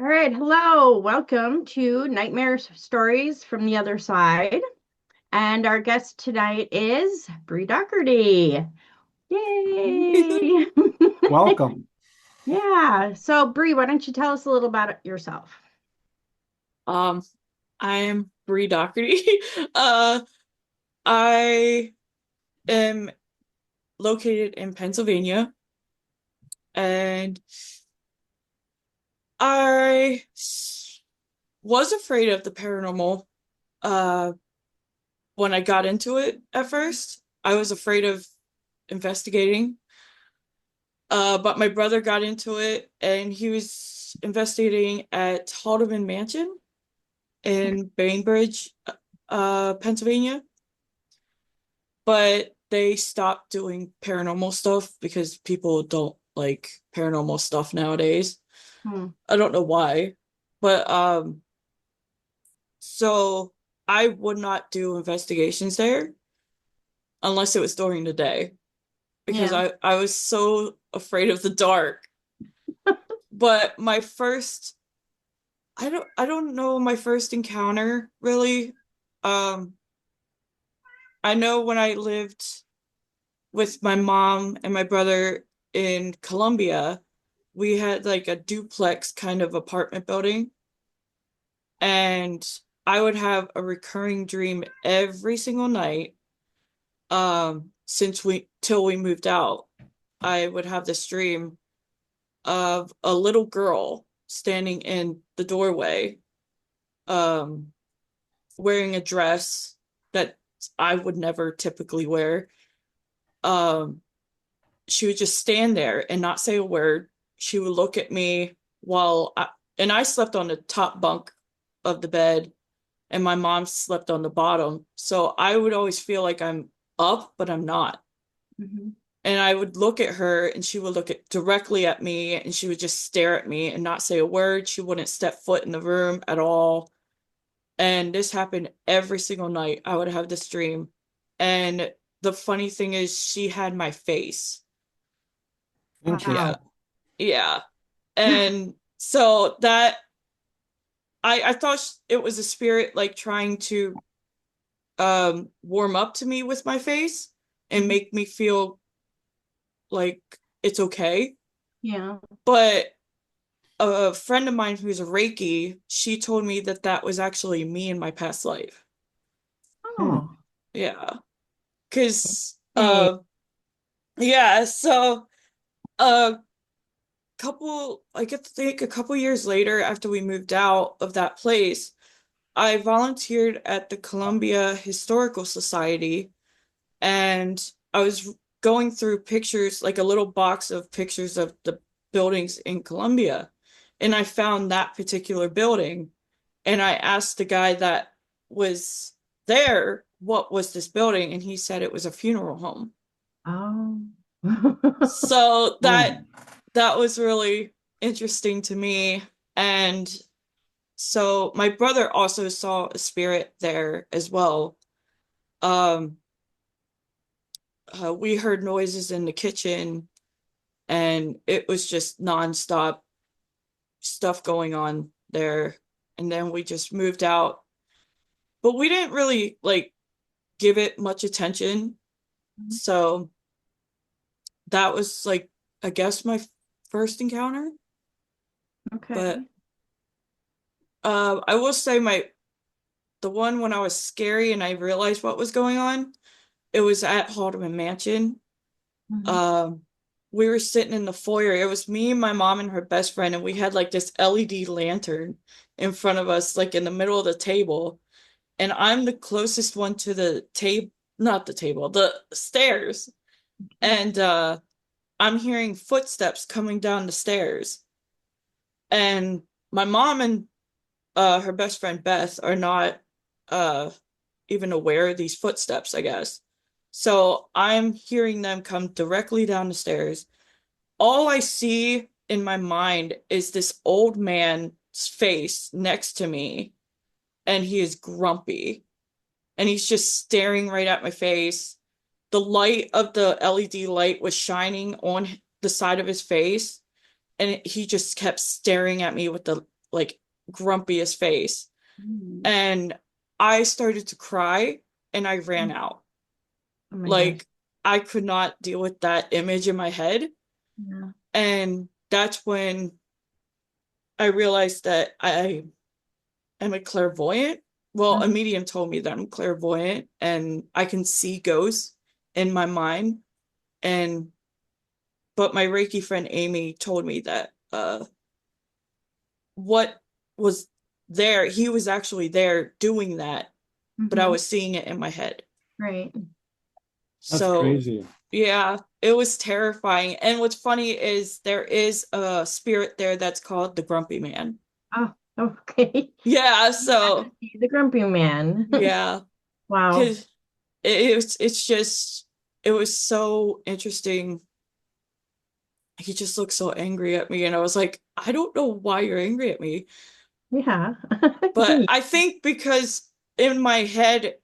All right, hello. Welcome to Nightmare Stories from the Other Side. And our guest tonight is Bree Dougherty. Yay! Welcome. Yeah. So, Bree, why don't you tell us a little about yourself? Um, I'm Bree Dougherty. Uh, I am located in Pennsylvania, and was afraid of the paranormal. Uh, when I got into it at first, I was afraid of investigating. But my brother got into it, and he was investigating at Haldeman Mansion in Bainbridge, Pennsylvania. But they stopped doing paranormal stuff because people don't like paranormal stuff nowadays. Hmm. I don't know why, but so I would not do investigations there unless it was during the day because Yeah. I was so afraid of the dark. But my first I don't know my first encounter really. Um I know when I lived with my mom and my brother in Columbia, we had like a duplex kind of apartment building, and I would have a recurring dream every single night. Since we till we moved out, I would have this dream of a little girl standing in the doorway, um, wearing a dress that I would never typically wear. Um, she would just stand there and not say a word. She would look at me and I slept on the top bunk of the bed, and my mom slept on the bottom. So I would always feel like I'm up, but I'm not. Mhm. And I would look at her, and she would directly at me, and she would just stare at me and not say a word. She wouldn't step foot in the room at all. And this happened every single night. I would have this dream. And the funny thing is, she had my face. Yeah. Wow. Interesting. Yeah. And so that I thought it was a spirit like trying to warm up to me with my face and Mhm. make me feel like it's okay. Yeah. But a friend of mine who's a Reiki, she told me that that was actually me in my past life. Hmm. Oh. Yeah. Cause Hey. yeah, so a I get to think a couple years later after we moved out of that place, I volunteered at the Columbia Historical Society, and I was going through pictures, like a little box of pictures of the buildings in Columbia, and I found that particular building, and I asked the guy that was there, what was this building, and he said it was a funeral home. Oh. So that Hmm. that was really interesting to me. And so my brother also saw a spirit there as well. Um, we heard noises in the kitchen, and it was just nonstop stuff going on there. And then we just moved out, but we didn't really like give it much attention. So that was like, I guess my first encounter. But Okay. I will say the one when I was scary and I realized what was going on, it was at Haldeman Mansion. Mhm. Um, we were sitting in the foyer. It was me, my mom, and her best friend, and we had like this LED lantern in front of us, like in the middle of the table. And I'm the closest one to the table, not the table, the stairs. And I'm hearing footsteps coming down the stairs. And my mom and her best friend Beth are not uh even aware of these footsteps, I guess. So I'm hearing them come directly down the stairs. All I see in my mind is this old man's face next to me, and he is grumpy, and he's just staring right at my face. The light of the LED light was shining on the side of his face, and he just kept staring at me with the like grumpiest face. Mm. And I started to cry and I ran out. Oh my gosh. Like I could not deal with that image in my head. Yeah. And that's when I realized that I am a clairvoyant. Well, a Mhm. medium told me that I'm clairvoyant and I can see ghosts in my mind. And but my Reiki friend Amy told me that what was there, he was actually there doing that, but I Mhm. was seeing it in my head. Right. That's So crazy. yeah, it was terrifying. And what's funny is there is a spirit there that's called the Grumpy Man. Oh, okay. Yeah, so He's the grumpy man. yeah, Wow. because it's just it was so interesting. He just looked so angry at me, and I was like, I don't know why you're angry at me, Yeah. but I think because in my head,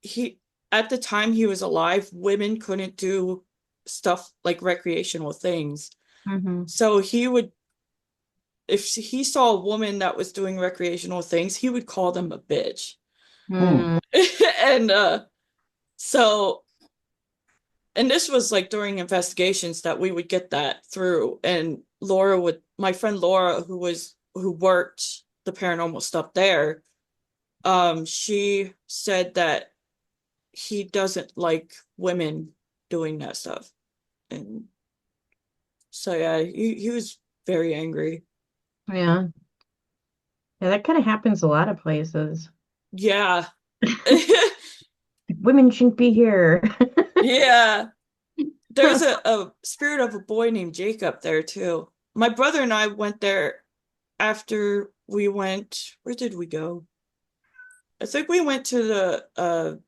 he at the time he was alive, women couldn't do stuff like recreational things. Hmm. So he would, if he saw a woman that was doing recreational things, he would call them a bitch. Hmm. Mm. And so and this was like during investigations that we would get that through. And Laura would, my friend Laura, who worked the paranormal stuff there, she said that he doesn't like women doing that stuff. And so yeah, he was very angry. Yeah. Yeah, that kind of happens a lot of places. Yeah. Women shouldn't be here. Yeah. There's a spirit of a boy named Jacob there too. My brother and I went there after we went, where did we go? I think we went to the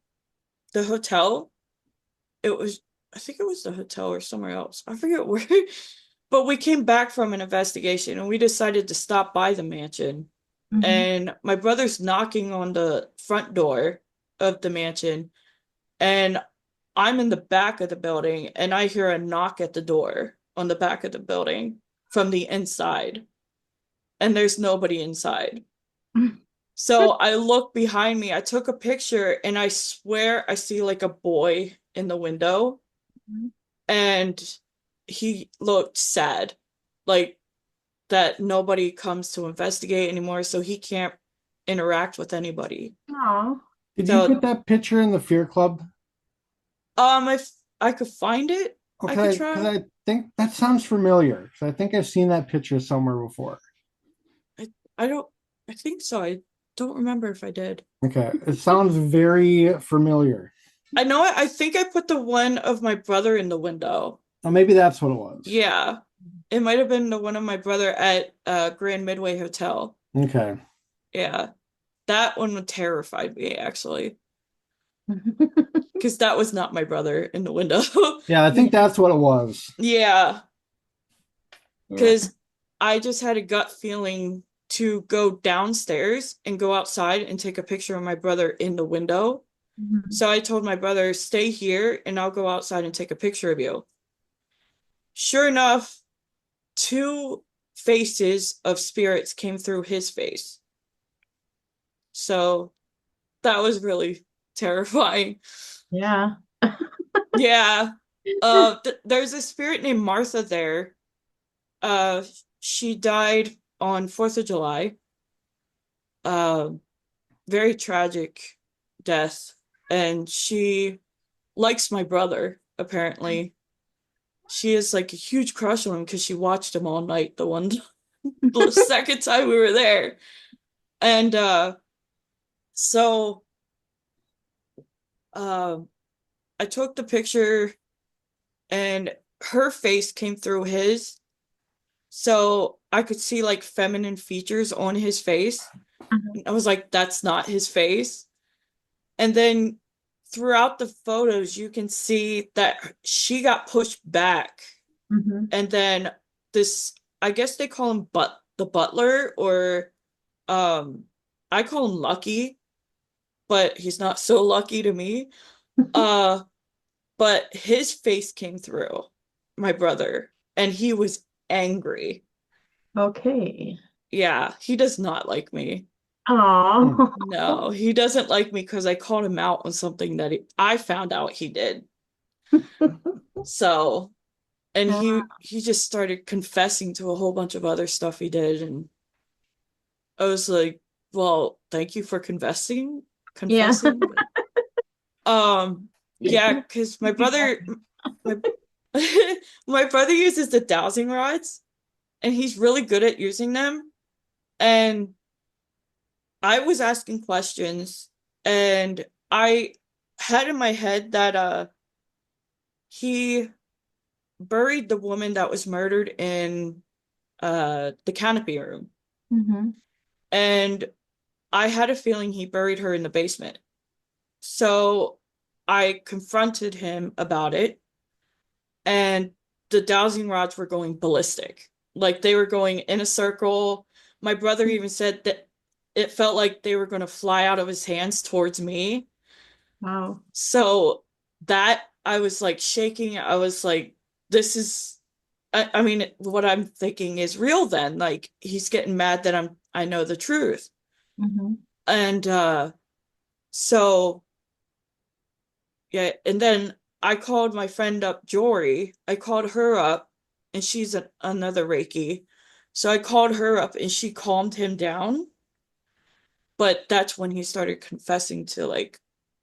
hotel. It was I think it was the hotel or somewhere else. I forget where. But we came back from an investigation and we decided to stop by the mansion. Hmm. And my brother's knocking on the front door of the mansion and I'm in the back of the building and I hear a knock at the door on the back of the building from the inside and there's nobody inside. So I look behind me, I took a picture, and I swear I see like a boy in the window, and he looked sad, like that nobody comes to investigate anymore, so he can't interact with anybody. Oh. Did you put So, that picture in the Fear Club? if I could find it, I could Okay, because try. I think that sounds familiar. 'Cause I think I've seen that picture somewhere before. I don't, I think so. I don't remember if I did. Okay, it sounds very familiar. I know I think I put the one of my brother in the window. Oh, maybe that's what it was. Yeah. It might have been the one of my brother at Grand Midway Hotel. Okay. Yeah. That one terrified me actually, because that was not my brother in the window. Yeah, I think that's what it was. Yeah, Yeah. because I just had a gut feeling to go downstairs and go outside and take a picture of my brother in the window. Mhm. So I told my brother, stay here and I'll go outside and take a picture of you. Sure enough, two faces of spirits came through his face. So that was really terrifying. Yeah. Yeah. There's a spirit named Martha there. Uh, she died on 4th of July. Uh, very tragic death. And she likes my brother, apparently. She has like a huge crush on him because she watched him all night the second time we were there. And so uh, I took the picture and her face came through his. So I could see like feminine features on his face. Mhm. And I was like, that's not his face. And then throughout the photos, you can see that she got pushed back. Mhm. And then this, I guess they call him the butler, or um, I call him Lucky, but he's not so lucky to me. Uh, but his face came through, my brother, and he was angry. Okay. Yeah, he does not like me. Hmm. Oh. No, he doesn't like me because I called him out on something that I found out he did. So, and he just started confessing to a whole bunch of other stuff he did, and I was like, "Well, thank you for Yeah. confessing." Yeah, because my my brother uses the dowsing rods, and he's really good at using them. And I was asking questions, and I had in my head that he buried the woman that was murdered in the canopy room. Hmm. And I had a feeling he buried her in the basement. So I confronted him about it, and the dowsing rods were going ballistic. Like they were going in a circle. My brother even said that it felt like they were going to fly out of his hands towards me. Wow. So that I was like shaking. I was like, this is, I mean, what I'm thinking is real then. Like he's getting mad that I know the truth. Hmm. And so yeah, and then I called my friend up, Jory. I called her up, and she's another Reiki. So I called her up, and she calmed him down. But that's when he started confessing to like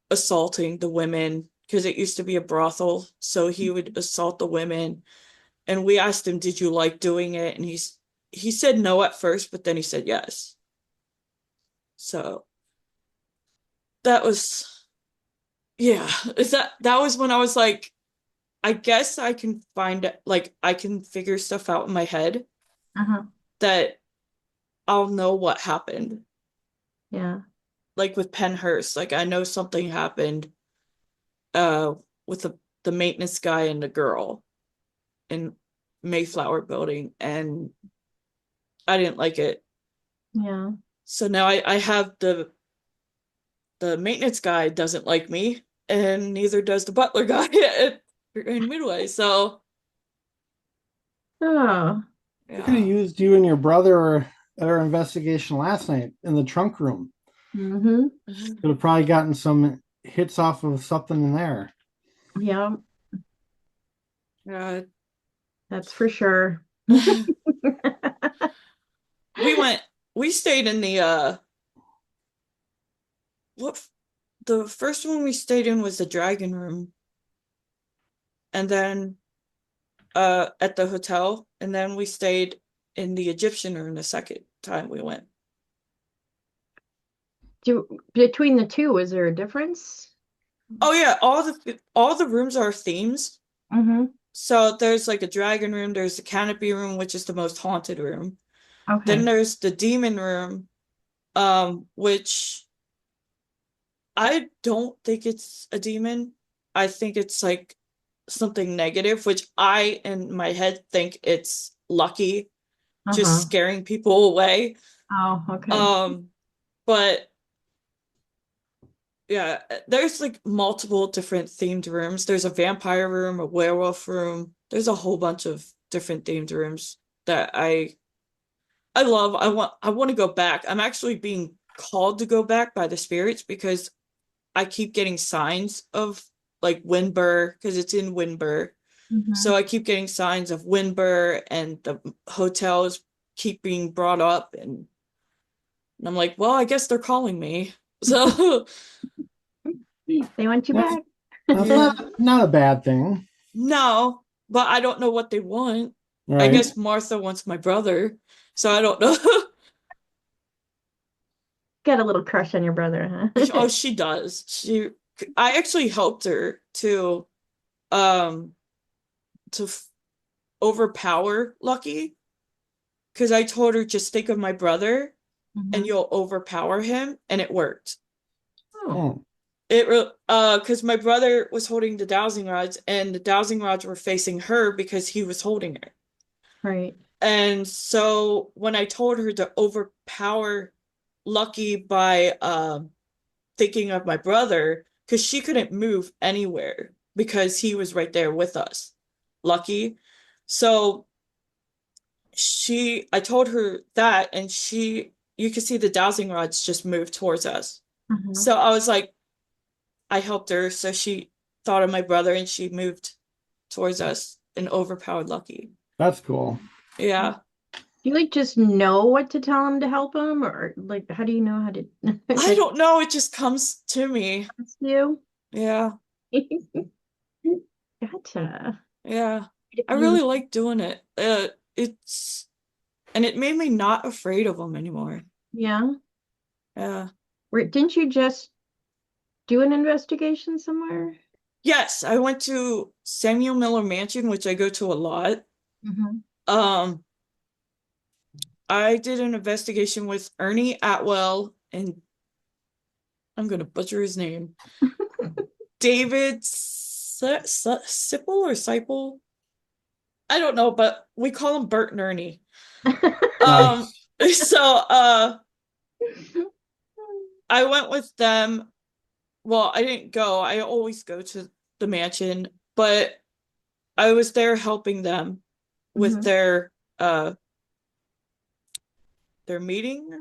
assaulting the women because it used to be a brothel. So he would assault the women. And we asked him, "Did you like doing it?" And he said no at first, but then he said yes. So that was yeah. Is that was when I was like, I guess I can find like I can figure stuff out in my head Uh-huh. that I'll know what happened. Yeah. Like with Penhurst, like I know something happened uh with the maintenance guy and the girl in Mayflower building, and I didn't like it. Yeah. So now I have the maintenance guy doesn't like me, and neither does the butler guy in Midway. So Oh. We could have yeah. used you and your brother at our investigation last night in the trunk room. Hmm. Could have probably gotten some hits off of something in there. Yeah, Yeah. that's for sure. we went we stayed in the what the first one we stayed in was the dragon room, and then at the hotel, and then we stayed in the Egyptian room the second time we went. Between the two, is there a difference? Oh yeah, all the rooms are themes. Hmm. So there's like a dragon room, there's the canopy room, which is the most haunted room. Then Okay. there's the demon room, which I don't think it's a demon. I think it's like something negative, which I in my head think it's lucky, just Uh-huh. scaring people away. Oh, okay. Um, but yeah, there's like multiple different themed rooms. There's a vampire room, a werewolf room. There's a whole bunch of different themed rooms that I love. I want to go back. I'm actually being called to go back by the spirits because I keep getting signs of like Winburr because it's in Winburr. So Hmm. I keep getting signs of Winburr, and the hotels keep being brought up, and I'm like, well, I guess they're calling me. So They want you That's back. that's yeah. not a bad thing, No, but I don't know what they want. I right? guess Martha wants my brother, so I don't know. Got a little crush on your brother, huh? Oh, she does. I actually helped her um to overpower Lucky because I told her just think of my brother and Hmm. you'll overpower him, and it worked. Oh, Hmm. Because my brother was holding the dowsing rods, and the dowsing rods were facing her because he was holding her. right. And so when I told her to overpower Lucky by thinking of my brother, because she couldn't move anywhere because he was right there with us, Lucky. So I told her that, and you could see the dowsing rods just move towards us. Mhm. So I was like, I helped her. So she thought of my brother and she moved towards us and overpowered Lucky. That's cool. Yeah. Do you like just know what to tell him to help him, or like how do you know how to I like don't know. It just comes to me. trust you? Yeah. Gotcha. Yeah. If I you, really like doing it. And it made me not afraid of them anymore. yeah. Yeah. Didn't you just do an investigation somewhere? Yes, I went to Samuel Miller Mansion, which I go to a lot. Hmm. Um, I did an investigation with Ernie Atwell and I'm gonna butcher his name. David Sipple or Sipple? I don't know, but we call him Bert and Ernie. Um, Nice. so I went with them. Well, I didn't go. I always go to the mansion, but I was there helping them with Hmm. uh their meeting or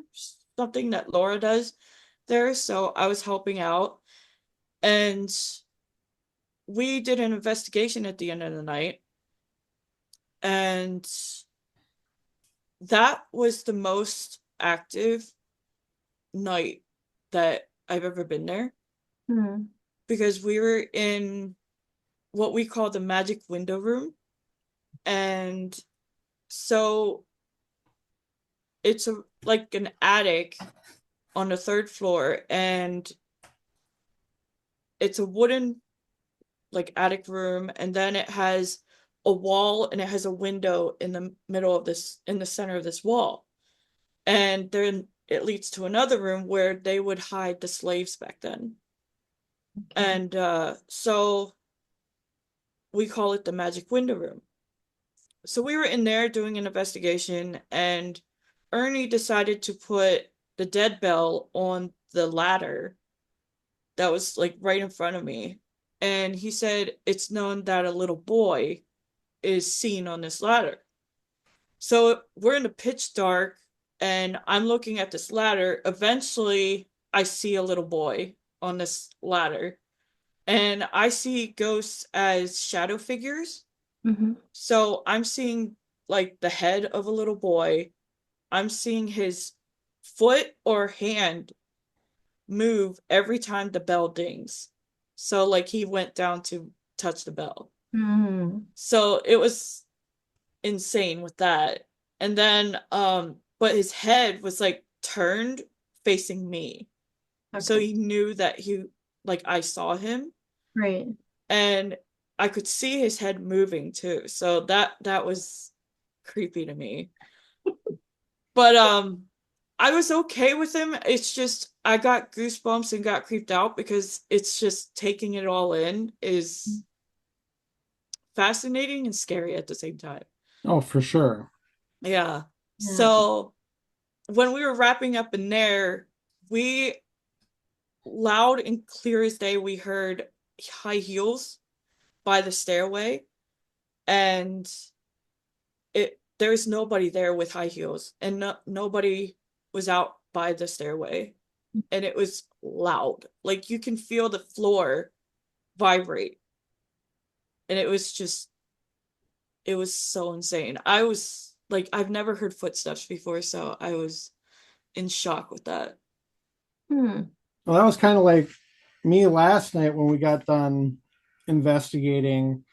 something that Laura does there. So I was helping out and we did an investigation at the end of the night. And that was the most active night that I've ever been there Hmm. because we were in what we call the magic window room. And so it's like an attic on the third floor and it's a wooden like attic room and then it has a wall and it has a window in the middle of this in the center of this wall and then it leads to another room where they would hide the slaves back then Okay. and so we call it the magic window room. So we were in there doing an investigation and Ernie decided to put the dead bell on the ladder that was like right in front of me and he said it's known that a little boy is seen on this ladder. So we're in the pitch dark and I'm looking at this ladder. Eventually, I see a little boy on this ladder and I see ghosts as shadow figures. Hmm. So I'm seeing like the head of a little boy. I'm seeing his foot or hand move every time the bell dings. So like he went down to touch the bell. Hmm. So it was insane with that. And then but his head was like turned facing me. So Okay. he knew that he like I saw him Right. and I could see his head moving too. So that was creepy to me. But I was okay with him. It's just I got goosebumps and got creeped out because it's just taking it all in is fascinating and scary at the same time. Oh, for sure. Yeah. Yeah. So when we were wrapping up in there, we loud and clear as day, we heard high heels by the stairway, and there's nobody there with high heels, and nobody was out by the stairway, and it was loud, like you can feel the floor vibrate, and it was so insane. I was like, I've never heard footsteps before, so I was in shock with that. Hmm. Well, that was kind of like me last night when we got done investigating.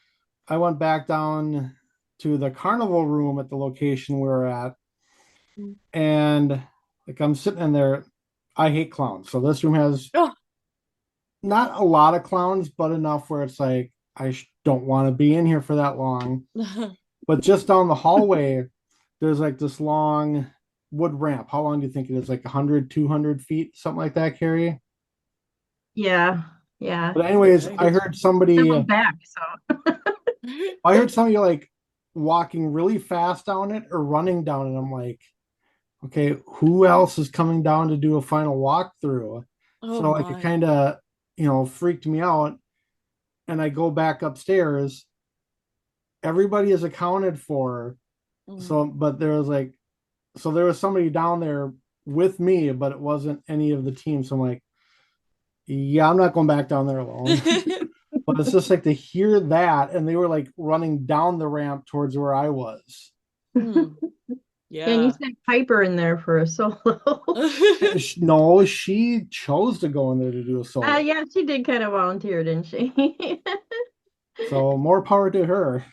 I went back down to the carnival room at the location we were at, and like I'm sitting in there. I hate clowns, so this room has Oh. not a lot of clowns, but enough where it's like don't want to be in here for that long. But just down the hallway, there's like this long wood ramp. How long do you think it is? Like 100, 200 feet, something like that, Carrie? Yeah. Yeah. But Like anyways, I 90. heard somebody, Circle back. So. like walking really fast down it or running down it. I'm like, okay, who else is coming down to do a final walkthrough? Oh So like it my. kind of, freaked me out. And I go back upstairs. Everybody is accounted for Mm. So, but there was like, so there was somebody down there with me, but it wasn't any of the team. So I'm like, yeah, I'm not going back down there alone. But it's just like to hear that, and they were like running down the ramp towards where I was. Mm. And you Yeah. sent Piper in there for a solo. No, she chose to go in there to do a solo. Yeah, she did kind of volunteer, didn't she? So more power to her.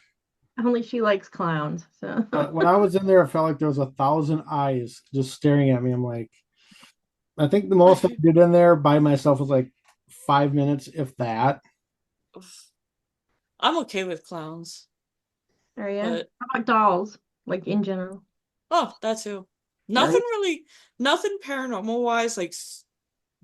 Only she likes clowns, so. But when I was in there, I felt like there was 1,000 eyes just staring at me. I'm like, I think the most I did in there by myself was like 5 minutes, if that. I'm okay with clowns, Oh yeah. but How about dolls? Like in general. oh, that too. Really? Nothing really, nothing paranormal wise, like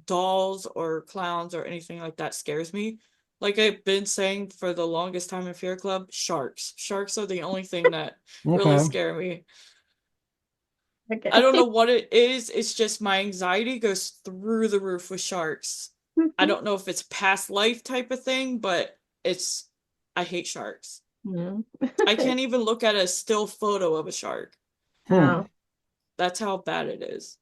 dolls or clowns or anything like that scares me. Like I've been saying for the longest time in Fear Club, sharks. Sharks are the only thing that really Okay. scare me. I don't know Okay. what it is. It's just my anxiety goes through the roof with sharks. I don't know if it's past life type of thing, but it's, I hate sharks. Yeah. I can't even look at a still photo of a shark. Hmm. Oh. That's how bad it is.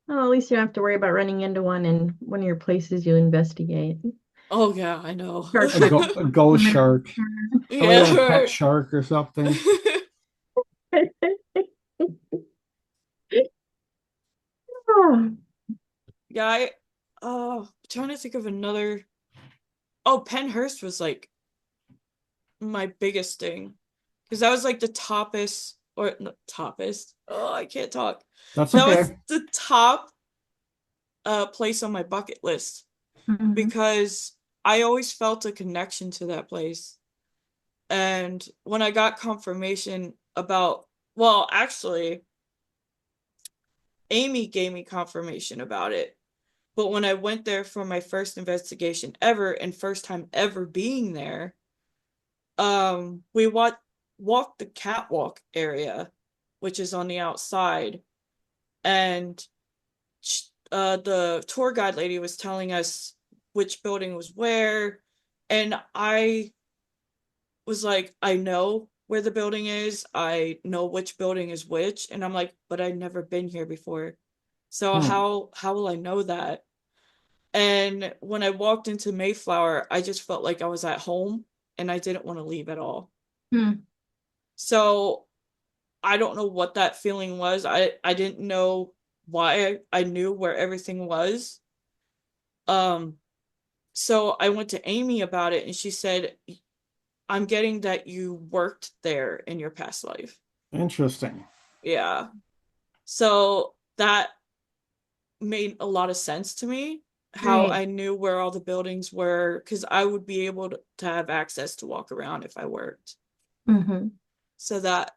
Well, at least you don't have to worry about running into one in one of your places you investigate. Oh yeah, I know. Shark trying A ghost to shark. Somebody had a pet Yeah. shark or something. Oh. Yeah, I trying to think of another. Oh, Penhurst was like my biggest thing. Because that was like the toppest or no, toppest. Oh, I can't talk. That's That was okay. the top place on my bucket list Mhm. because I always felt a connection to that place. And when I got confirmation about, well, actually, Amy gave me confirmation about it. But when I went there for my first investigation ever and first time ever being there, we walked the catwalk area, which is on the outside, and the tour guide lady was telling us which building was where, and I was like, I know where the building is, I know which building is which, and I'm like, but I've never been here before. So Hmm. how will I know that? And when I walked into Mayflower, I just felt like I was at home and I didn't want to leave at all. Hmm. So I don't know what that feeling was. I didn't know why I knew where everything was. Um, so I went to Amy about it and she said, I'm getting that you worked there in your past life. Interesting. Yeah. So that made a lot of sense to me, how Right. I knew where all the buildings were, because I would be able to have access to walk around if I worked. Hmm. So that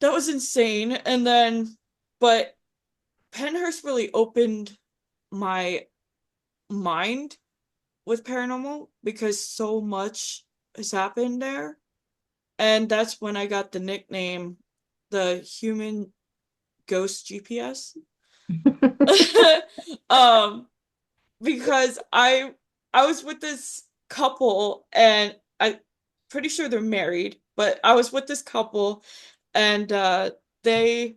was insane. And then, but Penhurst really opened my mind with paranormal because so much has happened there. And that's when I got the nickname the human ghost GPS. um because I was with this couple and I pretty sure they're married, but I was with this couple and they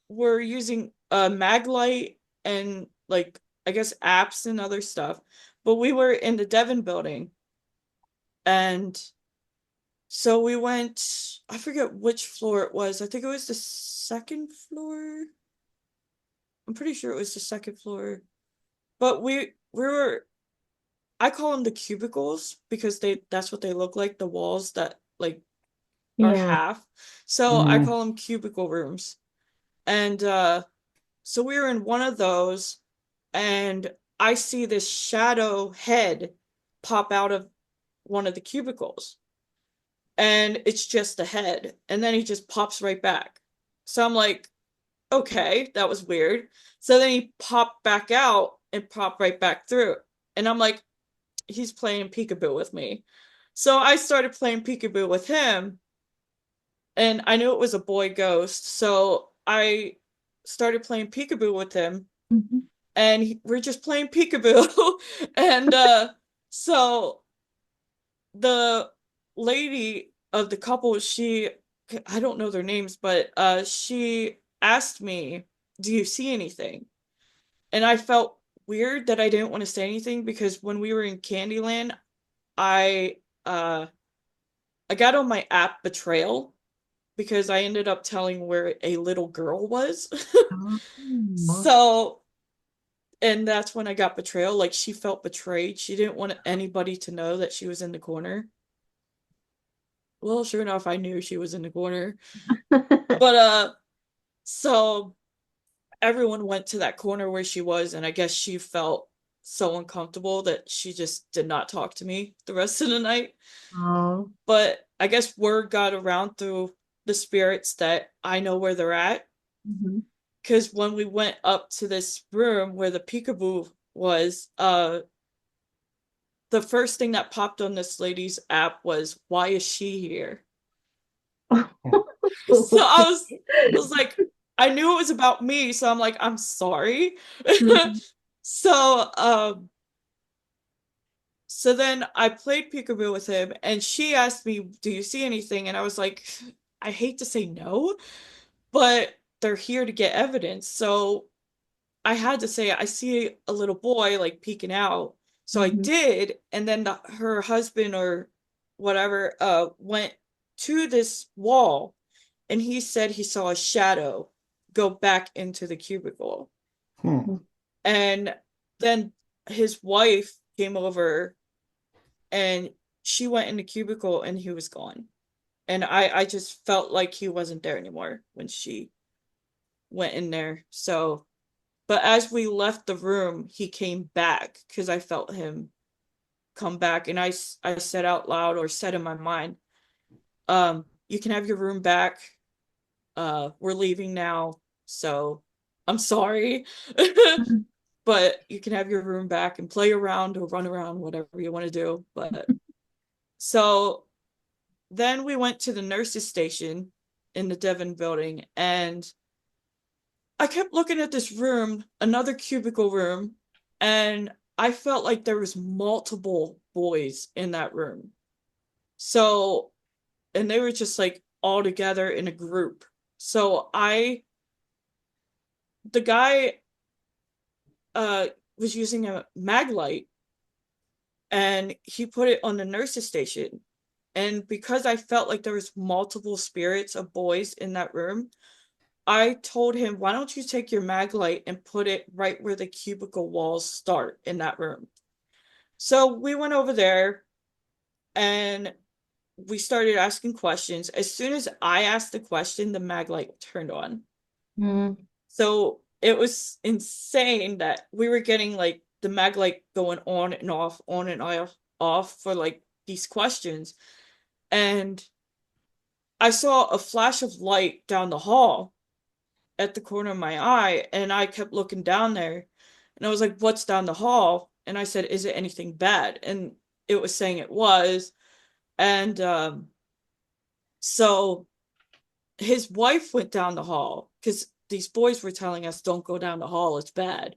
were using Maglite and like I guess apps and other stuff. But we were in the Devon building and so we went, I forget which floor it was. I think it was the second floor. I'm pretty sure it was the second floor. But we were, I call them the cubicles because that's what they look like, the walls that like are Yeah. half. So I Hmm. call them cubicle rooms. And so we were in one of those and I see this shadow head pop out of one of the cubicles. And it's just a head. And then he just pops right back. So I'm like, okay, that was weird. So then he popped back out and popped right back through. And I'm like, he's playing peekaboo with me. So I started playing peekaboo with him, and I knew it was a boy ghost. So I started playing peekaboo with him, Mhm. and we're just playing peekaboo. And so the lady of the couple, she I don't know their names, but she asked me, "Do you see anything?" And I felt weird that I didn't want to say anything because when we were in Candyland, I uh I got on my app Betrayal because I ended up telling where a little girl was. Oh. So, and that's when I got Betrayal. Like, she felt betrayed. She didn't want anybody to know that she was in the corner. Well, sure enough, I knew she was in the corner. But so everyone went to that corner where she was, and I guess she felt so uncomfortable that she just did not talk to me the rest of the night. Oh. But I guess word got around through the spirits that I know where they're at. Mhm. Because when we went up to this room where the peekaboo was, the first thing that popped on this lady's app was, "Why is she here?" So I was like, I knew it was about me, so I'm like, I'm sorry. Mhm. So, so then I played peekaboo with him, and she asked me, "Do you see anything?" And I was like, I hate to say no, but they're here to get evidence. So I had to say, I see a little boy like peeking out. So I Mhm. did, and then her husband or whatever went to this wall, and he said he saw a shadow go back into the cubicle. Hmm. And then his wife came over, and she went in the cubicle, and he was gone. And I just felt like he wasn't there anymore when she went in there. So, but as we left the room, he came back because I felt him come back. And I said out loud, or said in my mind, "You can have your room back. We're leaving now. So I'm sorry." But you can have your room back and play around or run around, whatever you want to do. But so then we went to the nurses station in the Devon building, and I kept looking at this room, another cubicle room, and I felt like there was multiple boys in that room. So, and they were just like all together in a group. So the guy uh was using a mag light, and he put it on the nurses station. And because I felt like there was multiple spirits of boys in that room, I told him, "Why don't you take your mag light and put it right where the cubicle walls start in that room?" So we went over there, and we started asking questions. As soon as I asked the question, the mag light turned on. Mhm. So it was insane that we were getting like the mag light going on and off for like these questions. And I saw a flash of light down the hall at the corner of my eye, and I kept looking down there, and I was like, "What's down the hall?" And I said, "Is it anything bad?" And it was saying it was. And so his wife went down the hall because these boys were telling us, "Don't go down the hall, it's bad."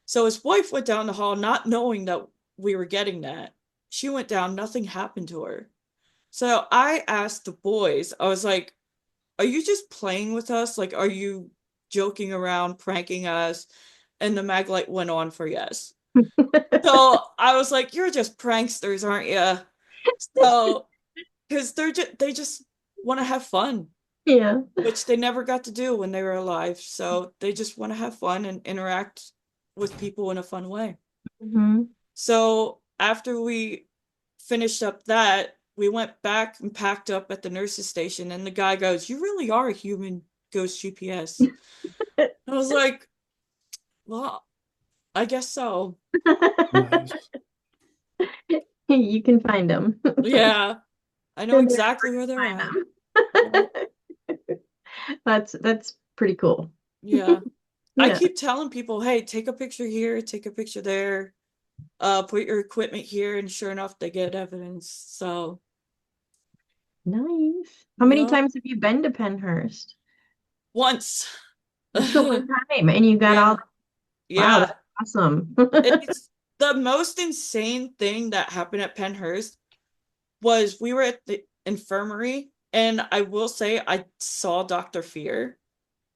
So his wife went down the hall, not knowing that we were getting that. She went down, nothing happened to her. So I asked the boys, I was like, "Are you just playing with us? Like, are you joking around, pranking us?" And the mag light went on for yes. So I was like, "You're just pranksters, aren't you?" So, because they just want to have fun, Yeah. which they never got to do when they were alive. So they just want to have fun and interact with people in a fun way. Mhm. So after we finished up that, we went back and packed up at the nurse's station, and the guy goes, "You really are a human ghost GPS." I was like, "Well, I guess so." Nice. You can find them. Yeah, I know They're there exactly where they're to at. find Yep. them. That's pretty cool. Yeah. I Yeah. keep telling people, "Hey, take a picture here, take a picture there, put your equipment here," and sure enough, they get evidence. So, Nice. How many yep. times have you been to Penhurst? Once. Just the one time, and you got all. Yeah. Wow, Yeah. that's awesome. It's the most insane thing that happened at Penhurst was we were at the infirmary And I will say I saw Dr. Fear.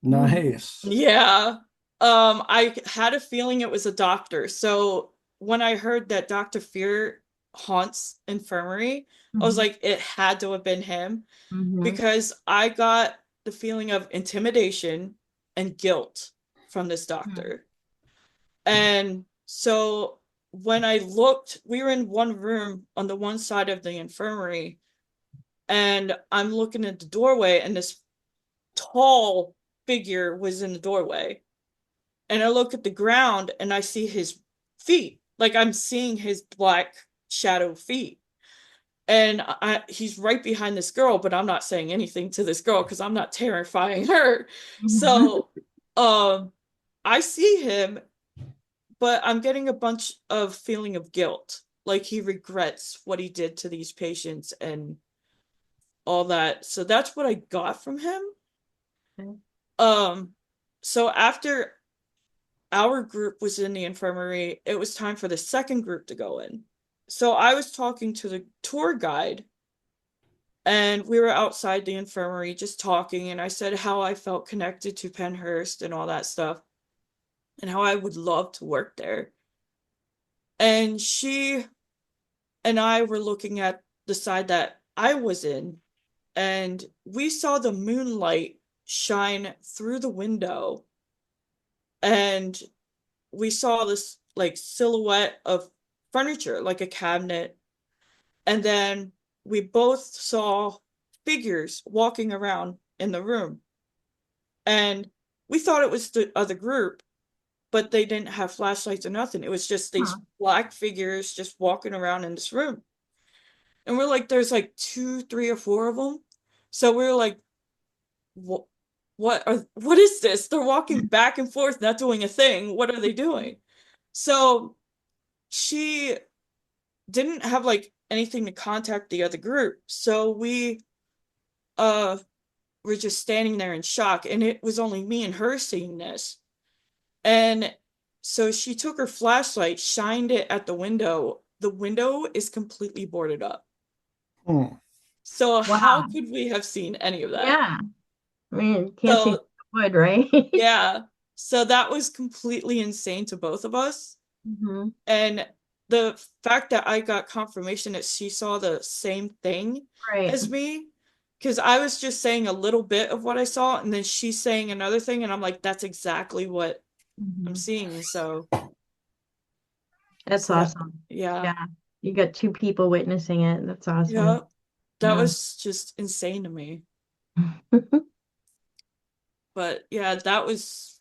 Nice. Yeah. I had a feeling it was a doctor. So when I heard that Dr. Fear haunts infirmary, I was Mhm. like, it had to have been him Mhm. because I got the feeling of intimidation and guilt from this Mhm. doctor. And so when I looked, we were in one room on the one side of the infirmary, and I'm looking at the doorway, and this tall figure was in the doorway. And I look at the ground and I see his feet. Like I'm seeing his black shadow feet. And he's right behind this girl, but I'm not saying anything to this girl because I'm not terrifying her. Mhm. So, um, I see him, but I'm getting a bunch of feeling of guilt. Like he regrets what he did to these patients and all that. So that's what I got from him. Okay. Um, so after our group was in the infirmary, it was time for the second group to go in. So I was talking to the tour guide, and we were outside the infirmary just talking, and I said how I felt connected to Penhurst and all that stuff, and how I would love to work there. And she and I were looking at the side that I was in, and we saw the moonlight shine through the window, and we saw this like silhouette of furniture, like a cabinet, and then we both saw figures walking around in the room. And we thought it was the other group, but they didn't have flashlights or nothing. It was just these Huh. black figures just walking around in this room. And we're like, there's like two, three, or four of them. So we're like, what? What is this? They're walking back and forth, not doing a thing. What are they doing? So she didn't have like anything to contact the other group. So we uh were just standing there in shock, and it was only me and her seeing this. And so she took her flashlight, shined it at the window. The window is completely boarded up. Hmm. So how Wow. could we have seen any of that? Yeah. I mean, can't see So the wood, right? yeah. So that was completely insane to both of us. Hmm. And the fact that I got confirmation that she saw the same thing Right. as me, because I was just saying a little bit of what I saw, and then she's saying another thing, and I'm like, that's exactly what I'm Hmm. seeing. So, That's so that, awesome. yeah, Yeah. You got two people witnessing it. That's yeah, awesome. that Yeah. was just insane to me. But yeah, that was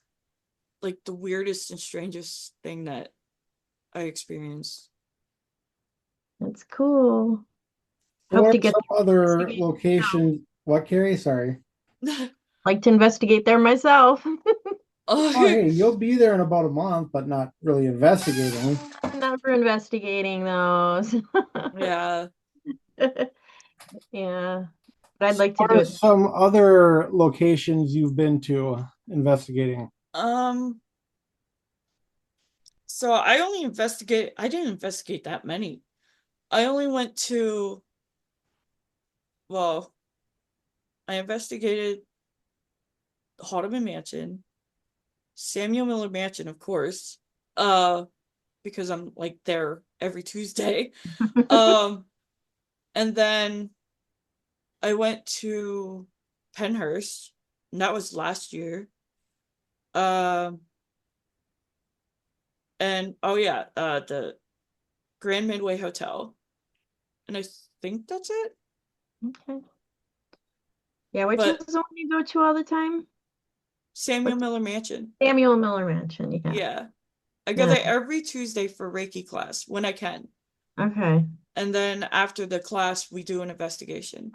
like the weirdest and strangest thing that I experienced. That's cool. What Hope are to get some to other investigate myself. locations? What, Carrie? Sorry. Like to investigate there myself. Oh, Oh, hey, you'll be there in about a month, but not really investigating. Never investigating those. yeah. Yeah. But I'd So like to what do are it. some other locations you've been to investigating? Um, so I didn't investigate that many. I only went to, well, I investigated Haldeman Mansion, Samuel Miller Mansion, of course, uh, because I'm like there every Tuesday. Um, and then I went to Penhurst, and that was last year. Um, and oh yeah, the Grand Midway Hotel, and I think that's it. Okay. Yeah, which is But the one you go to all the time? Samuel What's Miller Mansion, Samuel Miller Mansion? Yeah. yeah, I go Yeah. there every Tuesday for Reiki class when I can. Okay. And then after the class, we do an investigation.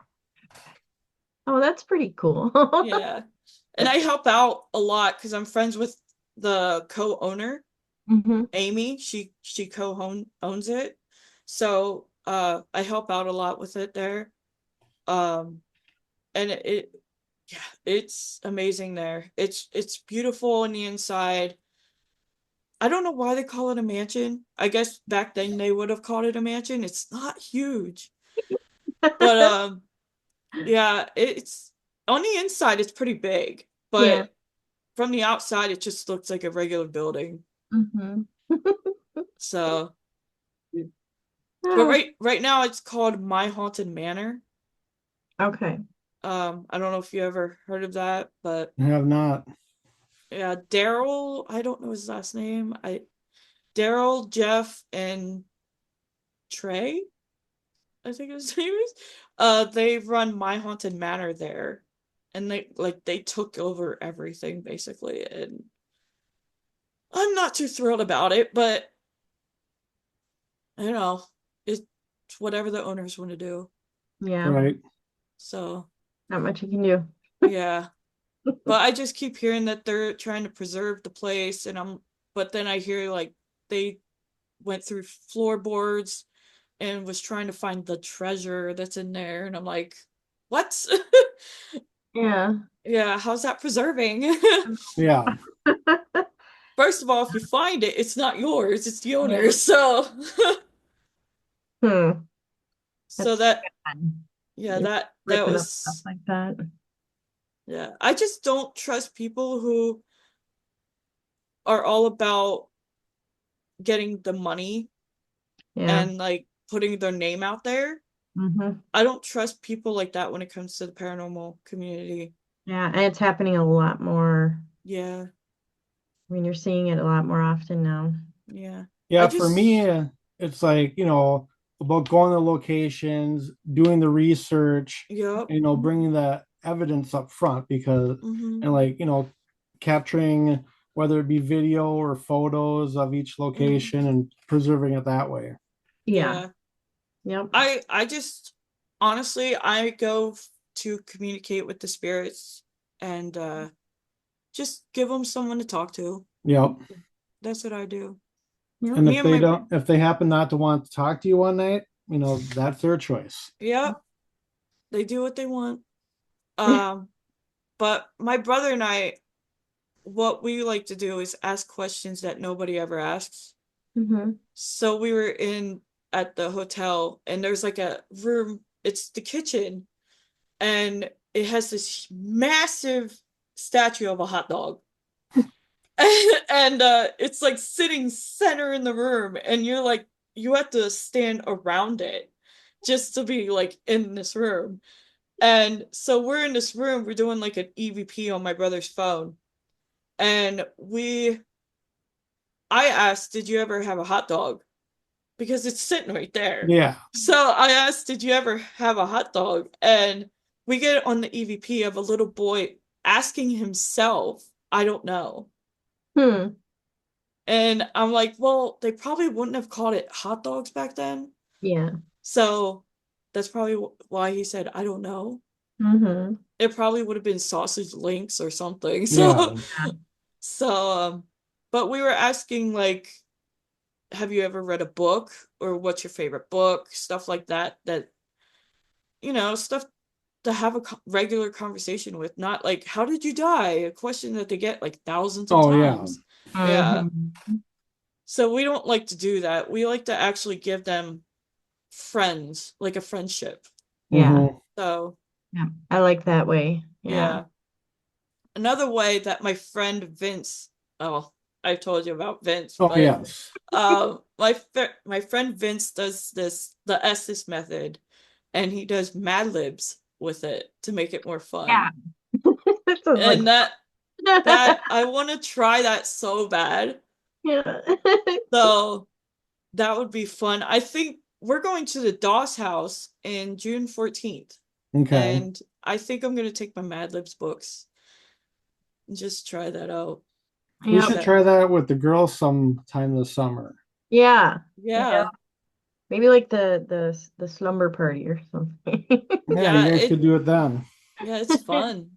Oh, that's pretty cool. Yeah. And I help out a lot because I'm friends with the co-owner, Hmm. Amy. She co-owns it. So I help out a lot with it there. Um and yeah, it's amazing there. It's beautiful on the inside. I don't know why they call it a mansion. I guess back then they would have called it a mansion. It's not huge. But Yeah, it's on the inside it's pretty big, Yeah. but from the outside it just looks like a regular building. Hmm. So, but Oh, right now it's called My Haunted Manor. okay. I don't know if you ever heard of that, but I have not. yeah, Daryl, I don't know his last name. Daryl, Jeff, and Trey, I think his name is. They run My Haunted Manor there, and they took over everything basically, and I'm not too thrilled about it, but you know, it's whatever the owners want to do. Yeah. Right. So Not much you can do. yeah, but I just keep hearing that they're trying to preserve the place, but then I hear like they went through floorboards and was trying to find the treasure that's in there, and I'm like, what? Yeah. Yeah, how's that preserving? Yeah. First of all, if you find it, it's not yours, it's the Yeah. owner's. So, Hmm. so That's that, bad. yeah, You're that ripping up stuff was, like that. yeah. I just don't trust people who are all about getting the money Yeah. and like putting their name out there. Hmm. I don't trust people like that when it comes to the paranormal community. Yeah. And it's happening a lot more. Yeah, I mean, you're seeing it a lot more often now. yeah. I Yeah, for me, just, it's like, about going to locations, doing the research, yep. bringing the evidence up front because, Mm-hmm. and like, capturing whether it be video or photos of each Mm-hmm. location and preserving it that way. Yeah. Yeah. Yep. I just honestly I go to communicate with the spirits and just give them someone to talk to. Yep. That's what I do. Yep. And Me and my if they happen not to want to talk to you one night, that's their choice. Yep, they do what they want. Um, but my brother and I, what we like to do is ask questions that nobody ever asks. Hmm. So we were in at the hotel and there's like a room, it's the kitchen, and it has this massive statue of a hot dog. And it's like sitting center in the room and you're like you have to stand around it just to be like in this room. And so we're in this room, we're doing like an EVP on my brother's phone, and we I asked, did you ever have a hot dog? Because it's sitting right there. Yeah. So I asked, did you ever have a hot dog? And we get on the EVP of a little boy asking himself, I don't know. Hmm. And I'm like, well, they probably wouldn't have called it hot dogs back then. Yeah. So that's probably why he said, I don't know. Hmm. It probably would have been sausage links or something. Yeah. So, but we were asking, like, have you ever read a book or what's your favorite book? Stuff like that, stuff to have a regular conversation with, not like, how did you die? A question that they get like thousands of Oh, yeah. times. Yeah. Hmm. So we don't like to do that. We like to actually give them friends, like a friendship. Yeah. Hmm. So, Yeah. I like that way. Yeah. yeah. Another way that my friend Vince, oh, I told you about Vince, Oh, but yes. my friend Vince does the Estes method, and he does Mad Libs with it to make it more Yeah. fun. That sounds like And that I want to try that so bad. yeah. So that would be fun. I think we're going to the Doss house in June 14th. Okay. And I think I'm going to take my Mad Libs books and just try that out. We Yep. should That, try that with the girls sometime this summer. Yeah. Yeah. yeah. Maybe like the slumber party or something. Yeah, Yeah, you guys could do it then. it's fun.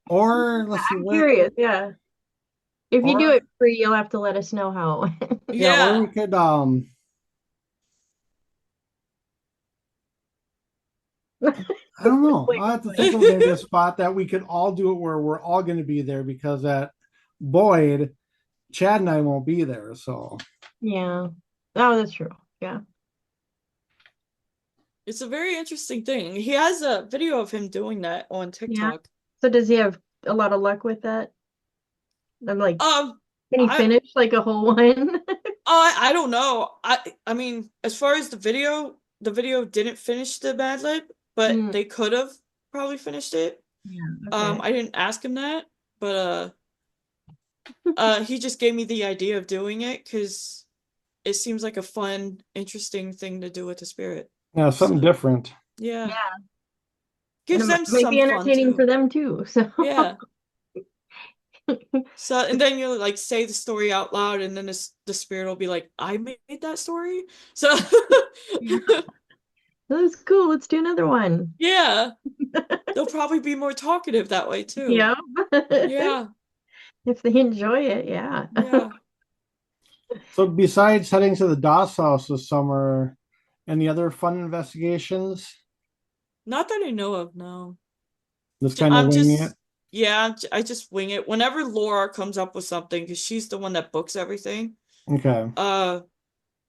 Or let's see I'm what curious. Yeah. If you do or it free, you'll have to let us know how. yeah, or Yeah. we could I don't know. Wait, I'll have to think wait. of maybe a spot that we could all do it where we're all going to be there because at Boyd, Chad and I won't be there. So Yeah. Oh, that's true. Yeah. It's a very interesting thing. He has a video of him doing that on Yeah. TikTok. So does he have a lot of luck with that? I'm like, Um, can he I finish like a whole one? I don't know. I mean, as far as the video didn't finish the Mad Lib, but Hmm. they could have probably finished it. Yeah. Okay. I didn't ask him that, but he just gave me the idea of doing it because it seems like a fun, interesting thing to do with the spirit. Yeah, something So different. yeah, Yeah. And gives them it might some be fun entertaining for too. them too. So Yeah. So and then you like say the story out loud, and then the spirit will be like, "I made that story." So yeah. That was cool. Let's do another one. yeah, they'll probably be more talkative that way too. Yeah. Yeah, If they enjoy it, yeah. yeah. So besides heading to the DOS house this summer, any other fun investigations? Not that I know of, no. Just kind of I'm winging it. just, yeah, I just wing it. Whenever Laura comes up with something, because she's the one that books everything. Okay. Uh,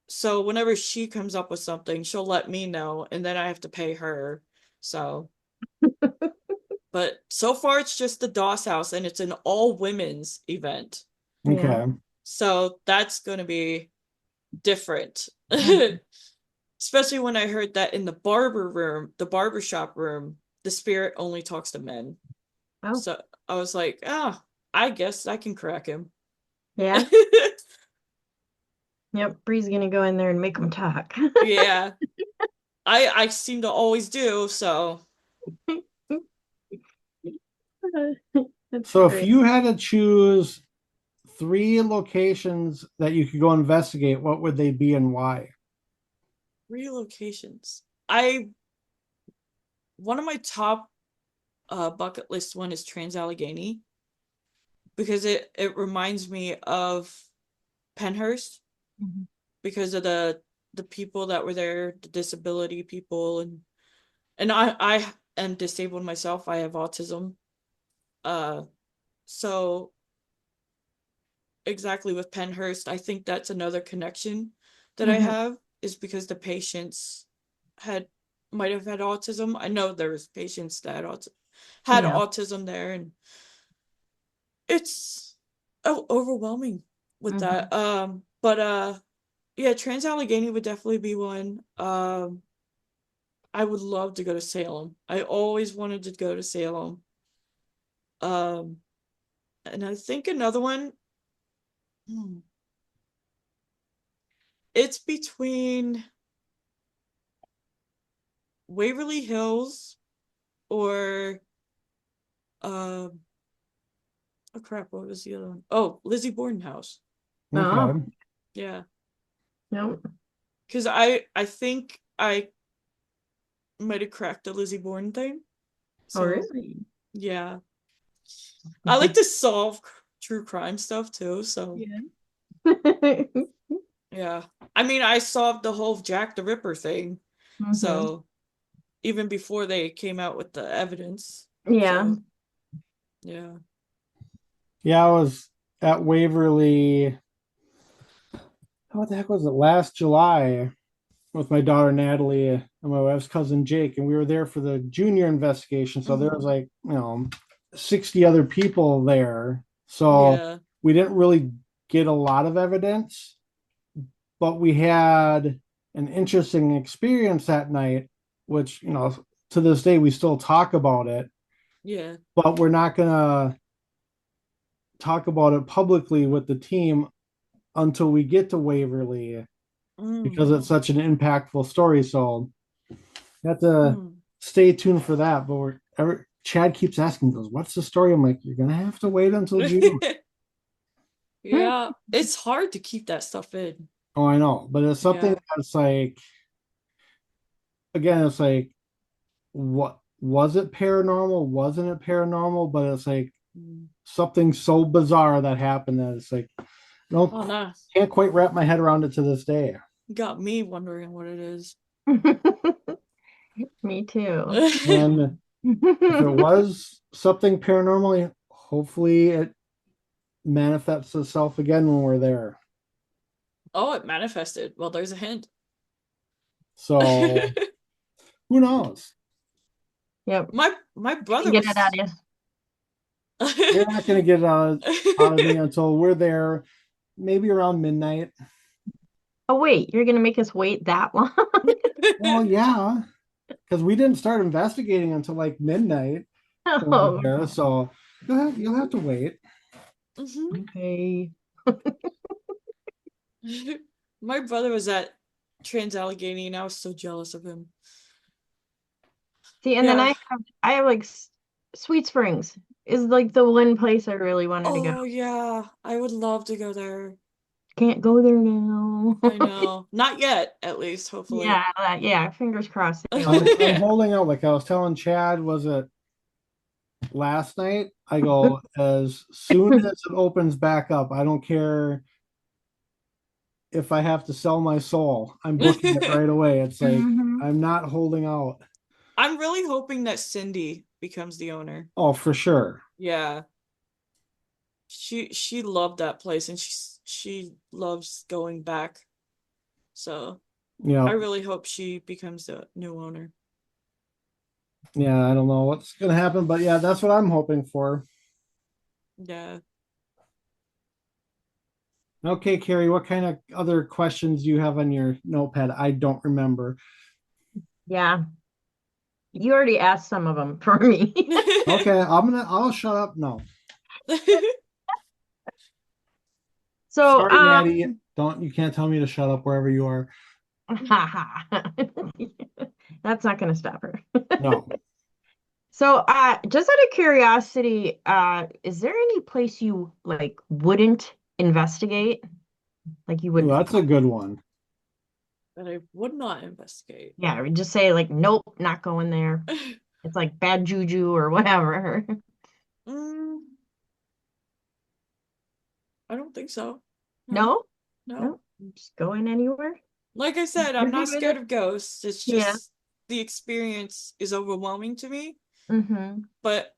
so whenever she comes up with something, she'll let me know, and then I have to pay her. So, but so far it's just the DOS house, and it's an all women's event. Yeah. Okay. So that's gonna be different. Mhm. Especially when I heard that in the barber room, the barber shop room, the spirit only talks to men. Oh, So I was like, ah, I guess I can crack him. yeah. Yep. Bree's gonna go in there and make them talk. Yeah. I seem to always do, so That's So if great. you had to choose three locations that you could go investigate, what would they be and why? relocations. I one of my top bucket list one is Trans Allegheny because it reminds me of Penhurst Mhm. because of the people that were there, the disability people and I am disabled myself. I have autism. Uh so exactly with Penhurst, I think that's another connection that I Mhm. have is because the patients had might have had autism. I know there was patients that had Yeah. autism there, and it's overwhelming with that. Mhm. But yeah, Trans Allegheny would definitely be one. I would love to go to Salem. I always wanted to go to Salem. Um, and I think another one. Hmm, it's between Waverly Hills or um oh crap, what was the other one? Oh, Lizzie Borden house. Oh, Okay. Yeah. no. Because I think I might have cracked the Lizzie Borden thing. Oh, So really? yeah. I like to solve true crime stuff too, so Yeah. yeah. I mean I solved the whole Jack the Ripper thing. Mhm. So even before they came out with the evidence. Yeah. So yeah. Yeah, I was at Waverly. What the heck was it? Last July with my daughter Natalie and my wife's cousin Jake, and we were there for the junior investigation. So there was Mhm. like 60 other people there. So Yeah. we didn't really get a lot of evidence, but we had an interesting experience that night, which to this day we still talk about it, Yeah. but we're not gonna talk about it publicly with the team until we get to Waverly because Mm. it's such an impactful story. So you have to Mm. stay tuned for that. But Chad keeps asking, goes, "What's the story?" I'm like, "You're gonna have to wait until June." Yeah. It's hard to keep that stuff in. Oh, I know, but it's something Yeah. that's like, again, it's like, what was it paranormal? Wasn't it paranormal? But it's like Mm. something so bizarre that happened that it's like, no, Oh no. can't quite wrap my head around it to this day. Got me wondering what it is. Me too. And if it was something paranormal, hopefully it manifests itself again when we're there. Oh, it manifested. Well, there's a hint. So Who knows? Yep. My Can brother get it out was of You're not going to get it out of me I until we're there, maybe around midnight. Oh, wait, you're gonna make us wait that long? Well, yeah, because we didn't start investigating until like midnight when we were Oh, there. So you'll have to wait. Mhm. okay. My brother was at Trans Allegheny and I was so jealous of him. See, and then Yeah. I have like Sweet Springs is like the one place I really wanted to go. Oh yeah, I would love to go there. Can't go there now. I know. Not yet, at least, hopefully. Yeah, fingers crossed they I'm open. holding out. Like I was telling Chad, was it last night? I go as soon as it opens back up. I don't care if I have to sell my soul. I'm booking it right away. It's like Hmm. I'm not holding out. I'm really hoping that Cindy becomes the owner. Oh, for sure. Yeah. She loved that place and she loves going back. So I Yeah, really hope she becomes the new owner. yeah. I don't know what's gonna happen, but yeah, that's what I'm hoping for. Yeah. Okay, Carrie, what kind of other questions do you have on your notepad? I don't remember. Yeah, you already asked some of them for me. Okay, I'll shut up. No. So, Sorry, Maddie. Don't you can't tell me to shut up wherever you are. that's not gonna stop her. No. So, just out of curiosity, is there any place you like wouldn't investigate? Like you Ooh, would, that's a good one. That I would not investigate. yeah, would just say like, nope, not going there. It's like bad juju or whatever. Mm, I don't think so. No, No, no. no, just going anywhere. Like I said, I'm Busy not with scared it. of ghosts. It's Yeah. just the experience is overwhelming to me. Mm-hmm. But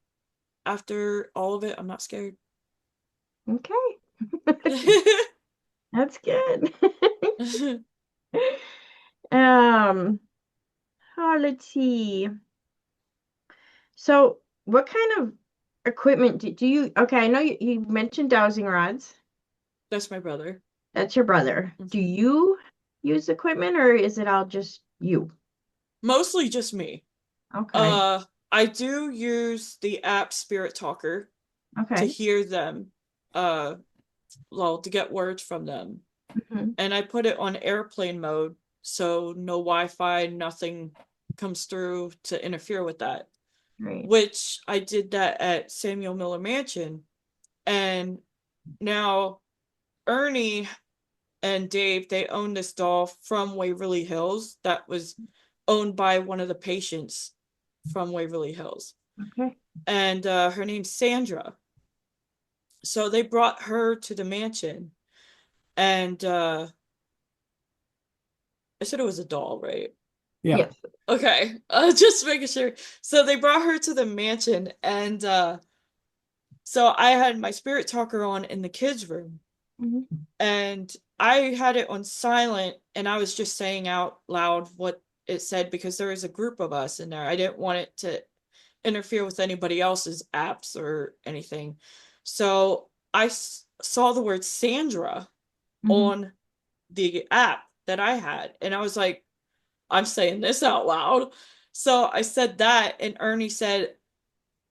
after all of it, I'm not scared. Okay, that's good. Um, let's see. So, what kind of equipment do you? Okay, I know you mentioned dowsing rods. That's my brother. That's your brother. Do Mhm. you use equipment or is it all just you? Mostly just me. Okay. Uh, I do use the app Spirit Talker to Okay. hear them, uh, well, to get words from them. Hmm. And I put it on airplane mode, so no Wi-Fi, nothing comes through to interfere with that. Great. Which I did that at Samuel Miller Mansion. And now Ernie and Dave, they own this doll from Waverly Hills that was owned by one of the patients from Waverly Hills. Okay. And her name's Sandra. So they brought her to the mansion. And I said it was a doll, right? Yeah. Yes. Okay, just making sure. So they brought her to the mansion, and so I had my spirit talker on in the kids' room, Hmm. and I had it on silent, and I was just saying out loud what it said because there was a group of us in there. I didn't want it to interfere with anybody else's apps or anything. So I saw the word Sandra Hmm. on the app that I had, and I was like, I'm saying this out loud. So I said that, and Ernie said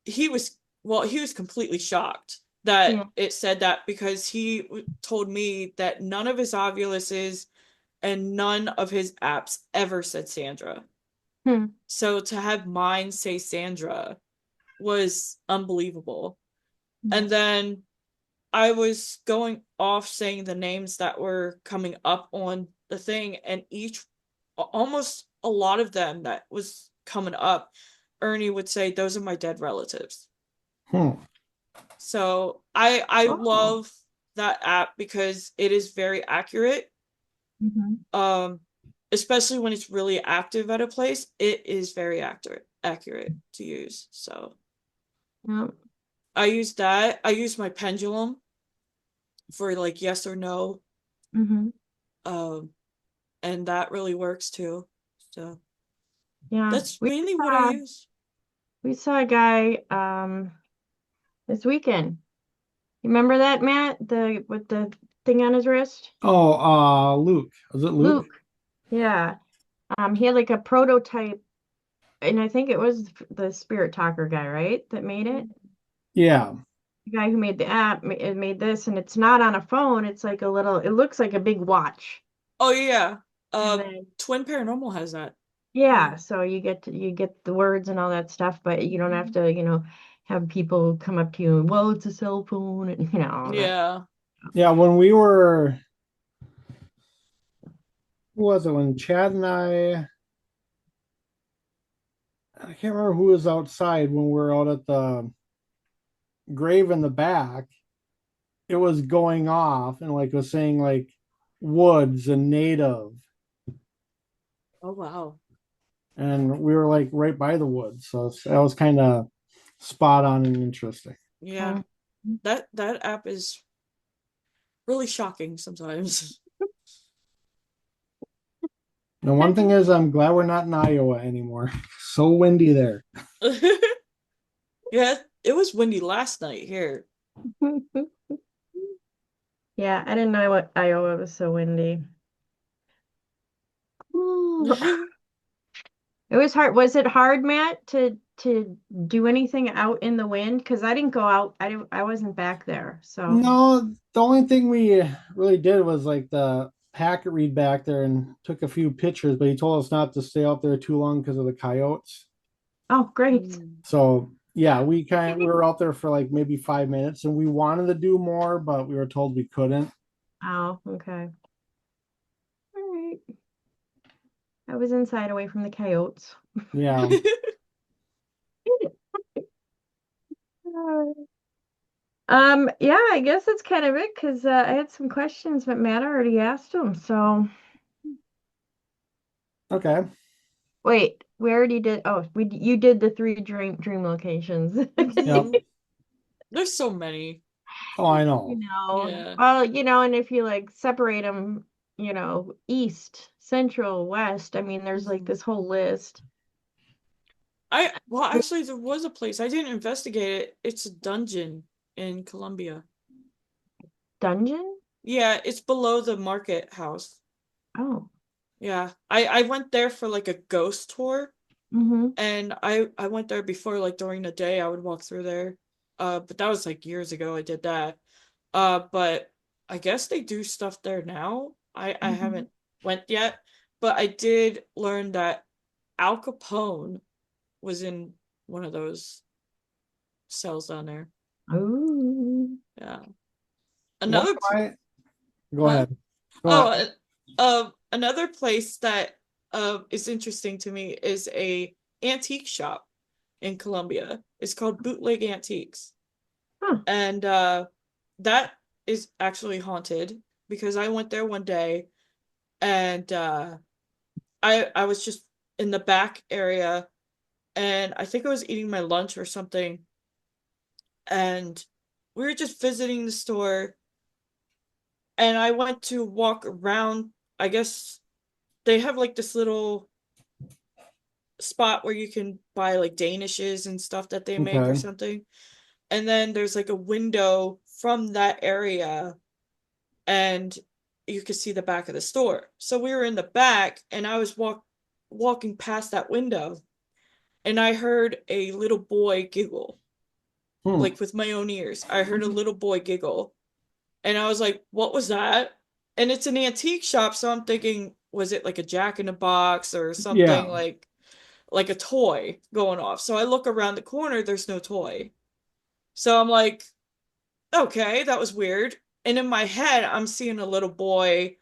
he was, well, he was completely shocked Yeah. that it said that because he told me that none of his ovuluses and none of his apps ever said Sandra. Hmm. So to have mine say Sandra was unbelievable. And then I was going off saying the names that were coming up on the thing, and each, almost a lot of them that was coming up, Ernie would say, "Those are my dead relatives." Hmm. So I Oh. love that app because it is very accurate. Hmm. Um, especially when it's really active at a place, it is very accurate to use. So Yep. I use that. I use my pendulum for like yes or no. Hmm. Um, and that really works too. So Yeah, That's mainly what I use. we saw a guy this weekend. You remember that, Matt? The with the thing on his wrist? Oh, Luke. Was it Luke? Luke. Yeah. He had like a prototype, and I think it was the Spirit Talker guy, right? That made it. Yeah. The guy who made the app made this, and it's not on a phone. It's like a little. It looks like a big watch, Oh yeah. and then Twin Paranormal has that. Yeah. yeah, so you get the words and all that stuff, but you don't have to, have people come up to you. Well, it's a cell phone, and all that. Yeah. Yeah. When we were, who was it? When Chad and I can't remember who was outside when we were out at the grave in the back. It was going off and like was saying like woods and native, Oh wow. and we were like right by the woods, so that was kind of spot on and interesting. Yeah. Mm. That app is really shocking sometimes. The one thing is, I'm glad we're not in Iowa anymore. So windy there. Yeah, it was windy last night here. Yeah, I didn't know what Iowa was so windy. Ooh. It was hard. Was it hard, Matt, to do anything out in the wind? Because I didn't go out. I wasn't back there. So, No, the only thing we really did was like the packet read back there and took a few pictures, but he told us not to stay out there too long because of the coyotes. oh, great. Mm. So yeah, we were out there for like maybe 5 minutes, and we wanted to do more, but we were told we couldn't. Oh, okay. All right. I was inside away from the coyotes. Yeah. Yeah, I guess that's kind of it because I had some questions, but Matt already asked them. So Okay. wait, we already did. Oh, you did the three dream locations. Yep. There's so many. Oh, I know. Yeah. Well, and if you like separate them, east, central, west, I mean, there's like Mhm. this whole list. Well, actually, there was a place. I didn't investigate it. It's a dungeon in Columbia. Dungeon? Yeah, it's below the market house. Oh. Yeah. I went there for like a ghost tour, Mm-hmm. and I went there before, like during the day I would walk through there. But that was like years ago I did that. But I guess they do stuff there now. I Mm-hmm. haven't went yet, but I did learn that Al Capone was in one of those cells down there. Ooh. Yeah. One Another, of my Go huh? ahead. Go Oh, on. another place that is interesting to me is a antique shop in Columbia. It's called Bootleg Antiques, Huh. and that is actually haunted because I went there one day, and I was just in the back area, and I think I was eating my lunch or something, and we were just visiting the store, and I went to walk around. I guess they have like this little spot where you can buy like danishes and stuff that they make or Okay. something. And then there's like a window from that area, and you could see the back of the store. So we were in the back, and I was walking past that window, and I heard a little boy giggle, Hmm. like with my own ears. I heard a little boy giggle, and I was like, "What was that?" And it's an antique shop, so I'm thinking, was it like a Jack in the Box or Yeah. something like a toy going off? So I look around the corner, there's no toy. So I'm like, okay, that was weird. And in my head, I'm seeing a little boy,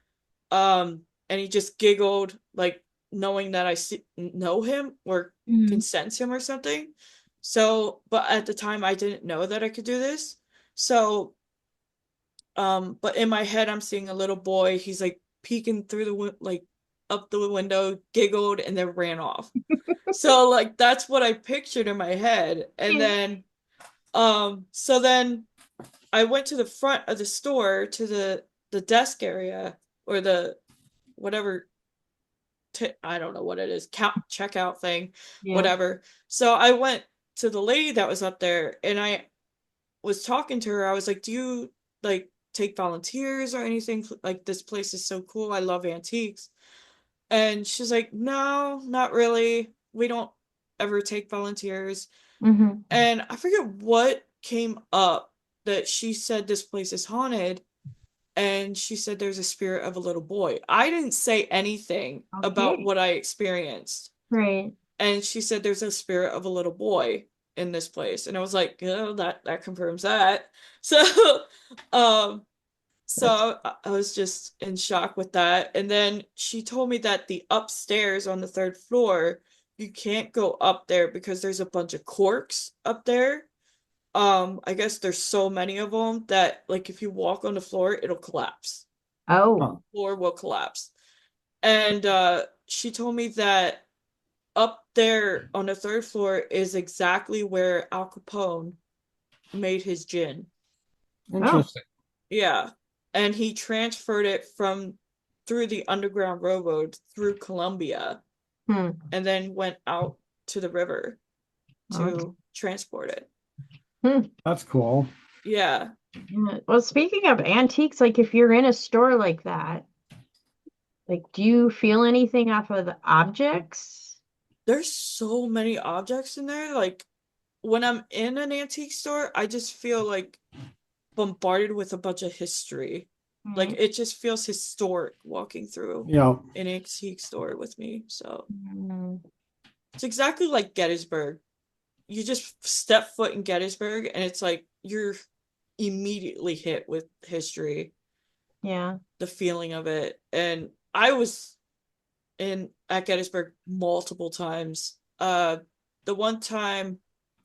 and he just giggled, like knowing that know him or can Mm-hmm. sense him or something. So, but at the time, I didn't know that I could do this. So, but in my head, I'm seeing a little boy. He's like peeking through like up the window, giggled, and then ran off. So, like, that's what I pictured in my head. And then, so then I went to the front of the store to the desk area or the whatever I don't know what it is, checkout thing, Yeah. whatever. So I went to the lady that was up there and I was talking to her. I was like, "Do you like take volunteers or anything? Like this place is so cool. I love antiques." And she's like, "No, not really. We don't ever take volunteers." Hmm. And I forget what came up that she said this place is haunted and she said there's a spirit of a little boy. I didn't say anything about Okay. what I experienced. Right. And she said there's a spirit of a little boy in this place. And I was like, oh, that confirms that. So um That's I was just in shock with that. And then she told me that the upstairs on the third floor, you can't go up there because there's a bunch of corks up there. I guess there's so many of them that like if you walk on the floor, it'll collapse. Huh. oh. Floor will collapse. And she told me that up there on the third floor is exactly where Al Capone made his gin. Oh. Interesting. Yeah. And he transferred it from through the Underground Railroad through Columbia Hmm. and then went out to the river Okay. to transport it. Hmm. That's cool. Yeah. Yeah. Well, speaking of antiques, like if you're in a store like that, like do you feel anything off of the objects? There's so many objects in there. Like when I'm in an antique store, I just feel like bombarded with a bunch of history. Like Right. it just feels historic walking through Yeah. an antique store with me. So Mm, it's exactly like Gettysburg. You just step foot in Gettysburg and it's like you're immediately hit with history, yeah. the feeling of it. And I was in at Gettysburg multiple times. The one time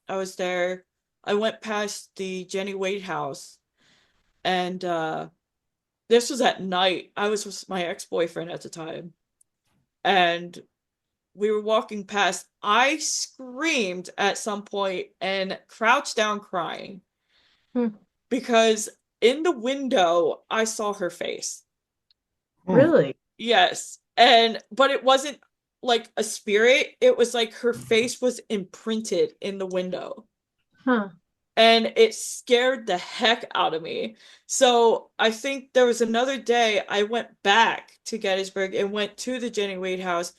I was there, I went past the Jenny Wade house and this was at night. I was with my ex-boyfriend at the time and we were walking past. I screamed at some point and crouched down crying Hmm. because in the window I saw her face. Hmm. Really? Yes. And but it wasn't like a spirit. It was like her face was imprinted in the window. Huh. And it scared the heck out of me. So I think there was another day I went back to Gettysburg and went to the Jenny Wade house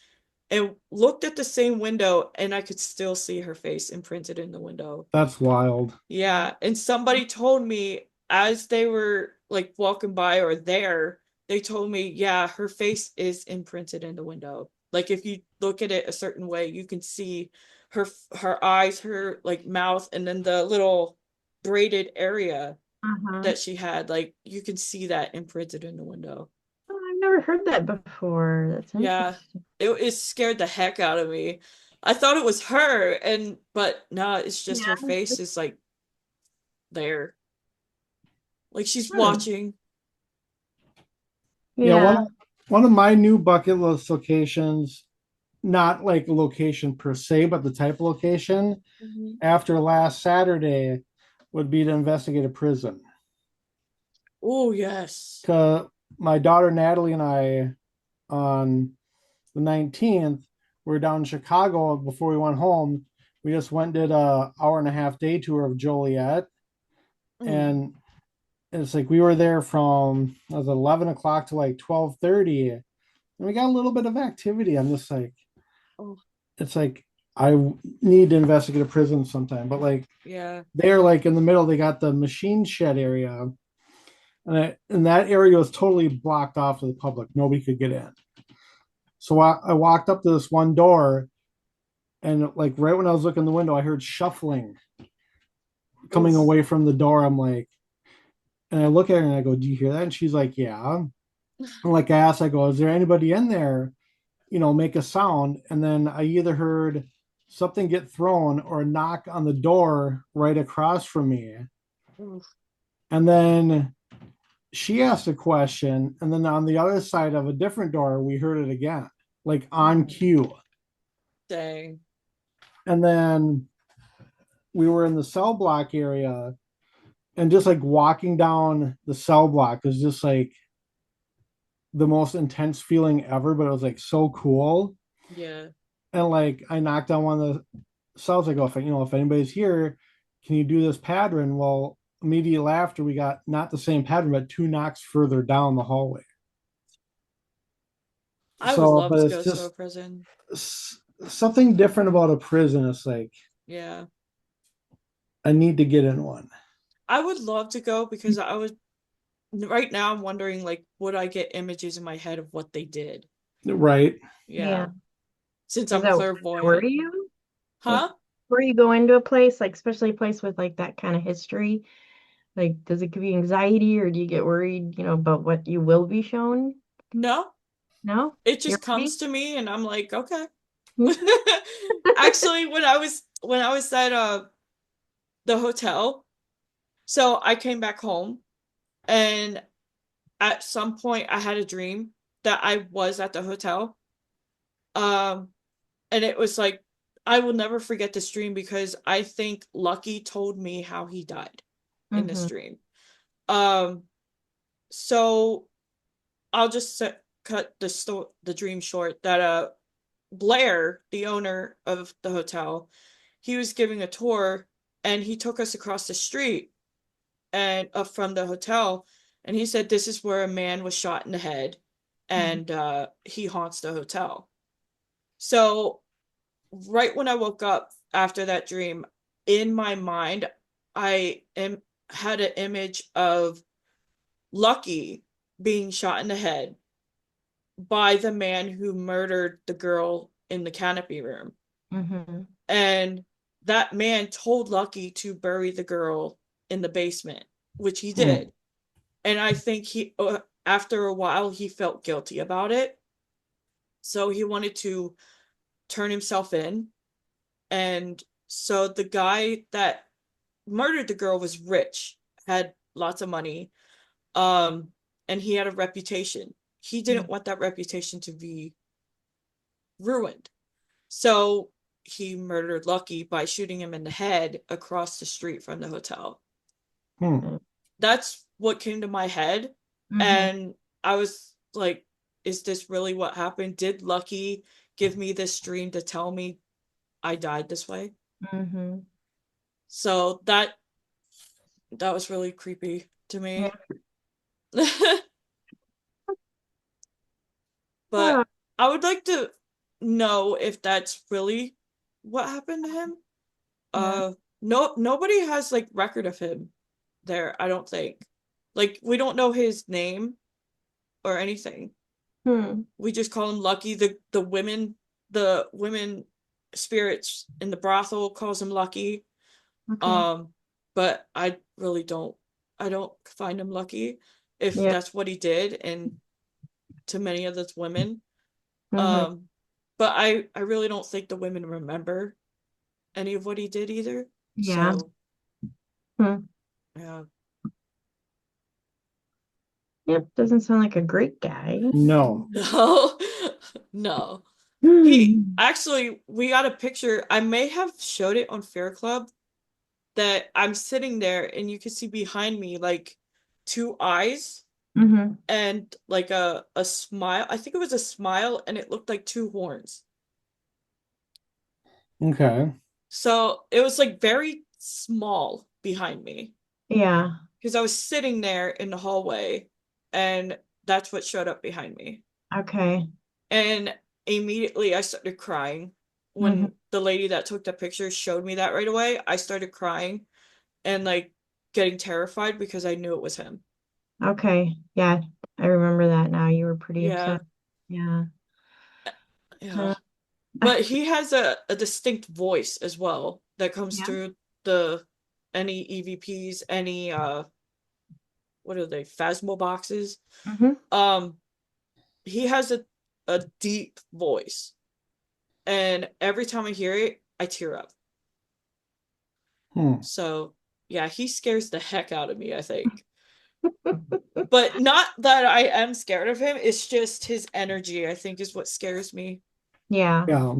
and looked at the same window and I could still see her face imprinted in the window. That's wild. Yeah, and somebody told me as they were like walking by or there, they told me, yeah, her face is imprinted in the window. Like if you look at it a certain way, you can see her eyes, her like mouth, and then the little braided area Uh-huh. that she had. Like you can see that imprinted in the window. Oh, I've never heard that before. That's Yeah, interesting. it scared the heck out of me. I thought it was her, and but no, it's just Yeah. her face is like there. Like she's Hmm. watching. Yeah, Yeah. one of my new bucket list locations, not like a location per se, but the type of location Mhm. after last Saturday would be to investigate a prison. Oh, yes. 'Cause my daughter Natalie and I on the 19th, we were down in Chicago before we went home. We just went and did a hour and a half day tour of Joliet. Mm. And it's like we were there from it was 11 o'clock to like 12:30. And we got a little bit of activity. I'm just like, Oh, it's like I need to investigate a prison sometime. But like yeah. they're like in the middle, they got the machine shed area. And that area was totally blocked off to the public. Nobody could get in. So I walked up to this one door, and like right when I was looking in the window, I heard shuffling coming Oof. away from the door. I'm like, and I look at her and I go, "Do you hear that?" And she's like, "Yeah." And like I asked, I go, "Is there anybody in there?" Make a sound. And then I either heard something get thrown or a knock on the door right across from me. Oof. And then she asked a question. And then on the other side of a different door, we heard it again, like on Mm. cue. Dang. And then we were in the cell block area, and just like walking down the cell block is just like the most intense feeling ever, but it was like so cool. Yeah. And like I knocked on one of the cells. I go, if anybody's here, can you do this pattern? Well, immediately after we got not the same pattern, but two knocks further down the hallway. I would So, love but to it's go to a just prison. something different about a prison. It's like Yeah. I need to get in one. I would love to go because right now I'm wondering like would I get images in my head of what they did? Right. Yeah. Yeah. Since Does I'm that clairvoyant. worry you? Like, Huh? before you go into a place, like especially a place with like that kind of history, like does it give you anxiety or do you get worried, about what you will be shown? No. No? It You're just comes ready? to me and I'm like, okay. Actually, when I was at the hotel, so I came back home and at some point I had a dream that I was at the hotel. Um and it was like I will never forget this dream because I think Lucky told me how he died in this Mm-hmm. dream. Um so I'll just cut the dream short that Blair, the owner of the hotel, he was giving a tour and he took us across the street and up from the hotel and he said this is where a man was shot in the head and he haunts the hotel. So right when I woke up after that dream, in my mind, I am had an image of Lucky being shot in the head by the man who murdered the girl in the canopy room. Mm-hmm. And that man told Lucky to bury the girl in the basement, which he Hmm. did. And I think after a while, he felt guilty about it. So he wanted to turn himself in. And so the guy that murdered the girl was rich, had lots of money, um, and he had a reputation. He didn't want that reputation to be ruined. So he murdered Lucky by shooting him in the head across the street from the hotel. Hmm. That's what came to my head. Mm-hmm. And I was like, is this really what happened? Did Lucky give me this dream to tell me I died this way? Mm-hmm. So that was really creepy to Yeah. me. Oh, But I would like to know if that's really what happened to him. yeah. No, nobody has like record of him there, I don't think. Like we don't know his name or anything. Hmm. We just call him Lucky. The women spirits in the brothel calls him Lucky. Okay. Um, but I don't find him lucky if Yeah. that's what he did and to many of those women. Mm-hmm. Um, but I really don't think the women remember any of what he did either. Yeah. So Hmm. yeah. Yep. Doesn't sound like a great guy. No. No, no. He Hmm. actually, we got a picture. I may have showed it on Fair Club that I'm sitting there and you can see behind me like two eyes Mm-hmm. and like a smile. I think it was a smile and it looked like two horns. Okay. So it was like very small behind me Yeah. because I was sitting there in the hallway and that's what showed up behind me. Okay. And immediately I started crying Mm-hmm. when the lady that took the picture showed me that right away. I started crying and like getting terrified because I knew it was him. Okay. Yeah. I remember that now. You were pretty Yeah, upset. Yeah. yeah. Uh, But he has a distinct voice as well that comes yeah. through the any EVPs, any what are they, Phasmo boxes. Mm-hmm. Um, he has a deep voice, and every time I hear it, I tear up. Hmm. So yeah, he scares the heck out of me, I think. But not that I am scared of him, it's just his energy, I think, is what scares me. Yeah. Yeah.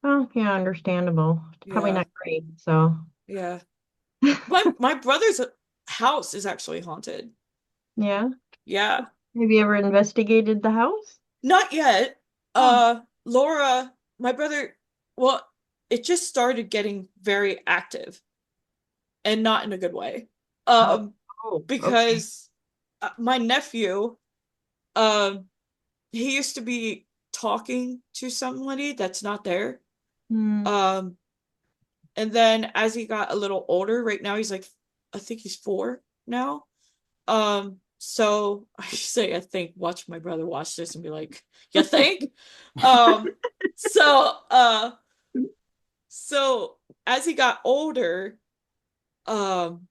Well, yeah, understandable. It's probably Yeah, not great. So, yeah. My brother's house is actually haunted. yeah. Yeah. Have you ever investigated the house? Not yet. Oh. Laura, my brother, well, it just started getting very active and not in a good way. Oh. Um, Oh. Okay. because my nephew, um, he used to be talking to somebody that's not there. Hmm. Um, and then as he got a little older, right now he's like, I think he's 4 now. So I say I think watch my brother watch this and be like, you think? Um, so so as he got older, um,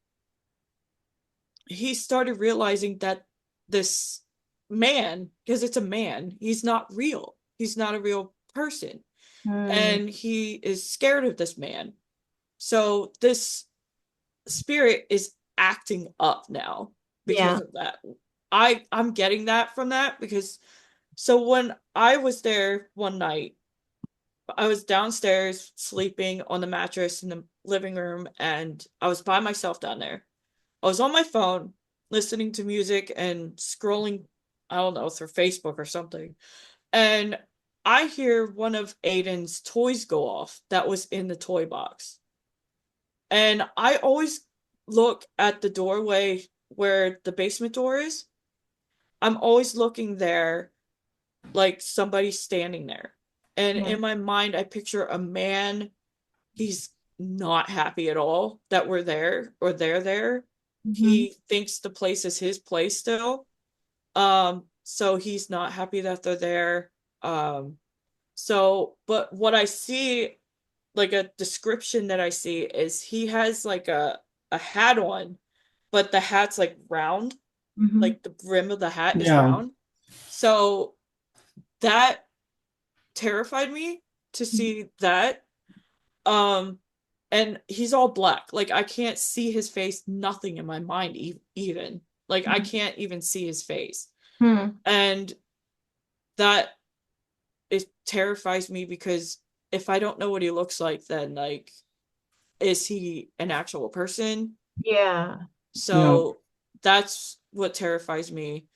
he started realizing that this man, because it's a man, he's not real. He's not a real person. Hmm. And he is scared of this man. So this spirit is acting up now because Yeah. of that. I'm getting that from that because so when I was there one night, I was downstairs sleeping on the mattress in the living room and I was by myself down there. I was on my phone listening to music and scrolling, I don't know, through Facebook or something. And I hear one of Aiden's toys go off that was in the toy box. And I always look at the doorway where the basement door is. I'm always looking there like somebody's standing there. And Yeah. in my mind, I picture a man. He's not happy at all that we're there or they're there. Hmm. He thinks the place is his place still. So he's not happy that they're there. Um, but what I see, like a description that I see, is he has like a hat on, but the hat's like round, Hmm. like the brim of the hat is Yeah. round. So that terrified me to see that. Um, and he's all black. Like I can't see his face, nothing in my mind even. Like I can't even see his face. Hmm. And that it terrifies me because if I don't know what he looks like, then like is he an actual person? Yeah. Yeah. So that's what terrifies me.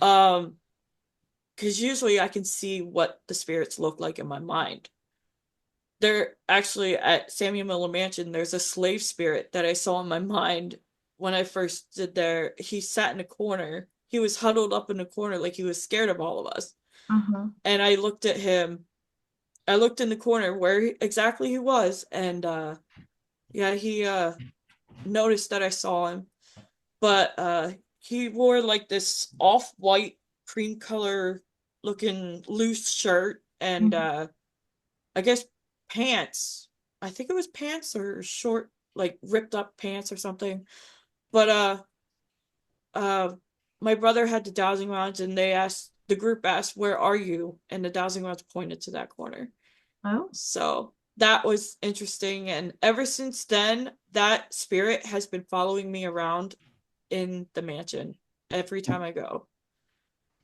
Um, because usually I can see what the spirits look like in my mind. There actually at Samuel Miller Mansion, there's a slave spirit that I saw in my mind when I first did there. He sat in a corner. He was huddled up in a corner like he was scared of all of us. Uh-huh. And I looked at him. I looked in the corner where exactly he was, and yeah, he noticed that I saw him. But he wore like this off-white cream color looking loose shirt and Mhm. I guess pants. I think it was pants or short, like ripped up pants or something. But uh, my brother had the dowsing rods, and the group asked, "Where are you?" And the dowsing rods pointed to that corner. Oh. So that was interesting, and ever since then, that spirit has been following me around in the mansion every time I go.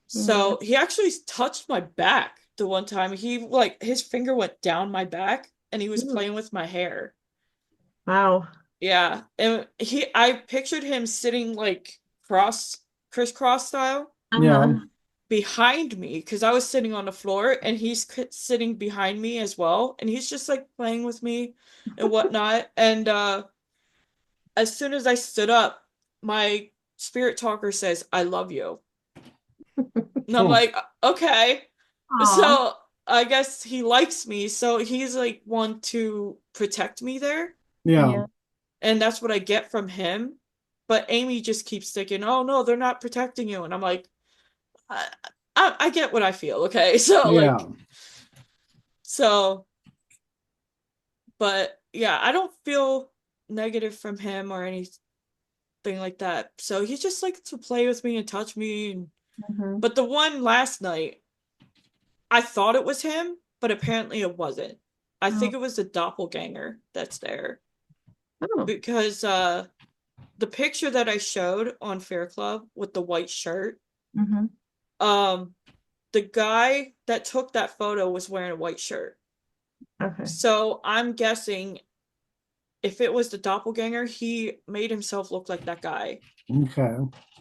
Yeah. So he actually touched my back the one time. He like his finger went down my back and he was Ooh. playing with my hair. Wow. Yeah. And I pictured him sitting like crisscross style Yeah. Uh-huh. behind me because I was sitting on the floor and he's sitting behind me as well. And he's just like playing with me and whatnot. And as soon as I stood up, my spirit talker says, I love you. And I'm Hmm. like, okay. Aw. So I guess he likes me, so he's like one to protect me there, Yeah. Yeah. and that's what I get from him. But Amy just keeps thinking, "Oh no, they're not protecting you," and I'm like, I, I get what I feel, okay? So Yeah. like, so, but yeah, I don't feel negative from him or anything like that. So he just likes to play with me and touch me. Hmm. But the one last night, I thought it was him, but apparently it wasn't. I think Oh. it was the doppelganger that's there Oh. because the picture that I showed on Fair Club with the white shirt, Hmm. um the guy that took that photo was wearing a white shirt. Okay. So I'm guessing if it was the doppelganger, he made himself look like that guy. Okay.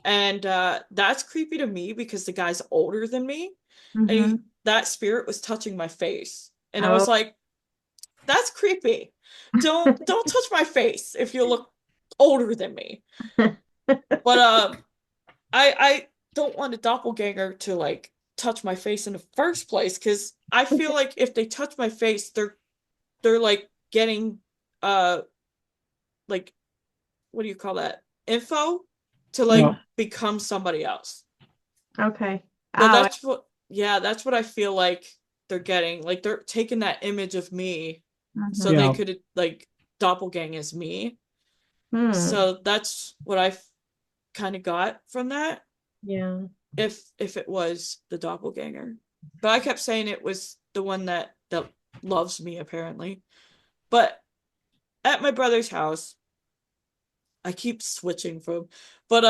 And that's creepy to me because the guy's older than me, and Mm-hmm. that spirit was touching my face, and I Oh. was like, that's creepy. Don't touch my face if you look older than me. But I don't want a doppelganger to like touch my face in the first place, because I feel like if they touch my face, they're like getting uh like, what do you call that? Info to Yeah. like become somebody else. Okay. So Oh. that's what I feel like they're getting. Like they're taking that image of me so Mhm. they Yeah. could like doppelgang as me. Hmm. So that's what I kind of got from that. Yeah. If it was the doppelganger, but I kept saying it was the one that loves me apparently. But at my brother's house, I keep switching from, but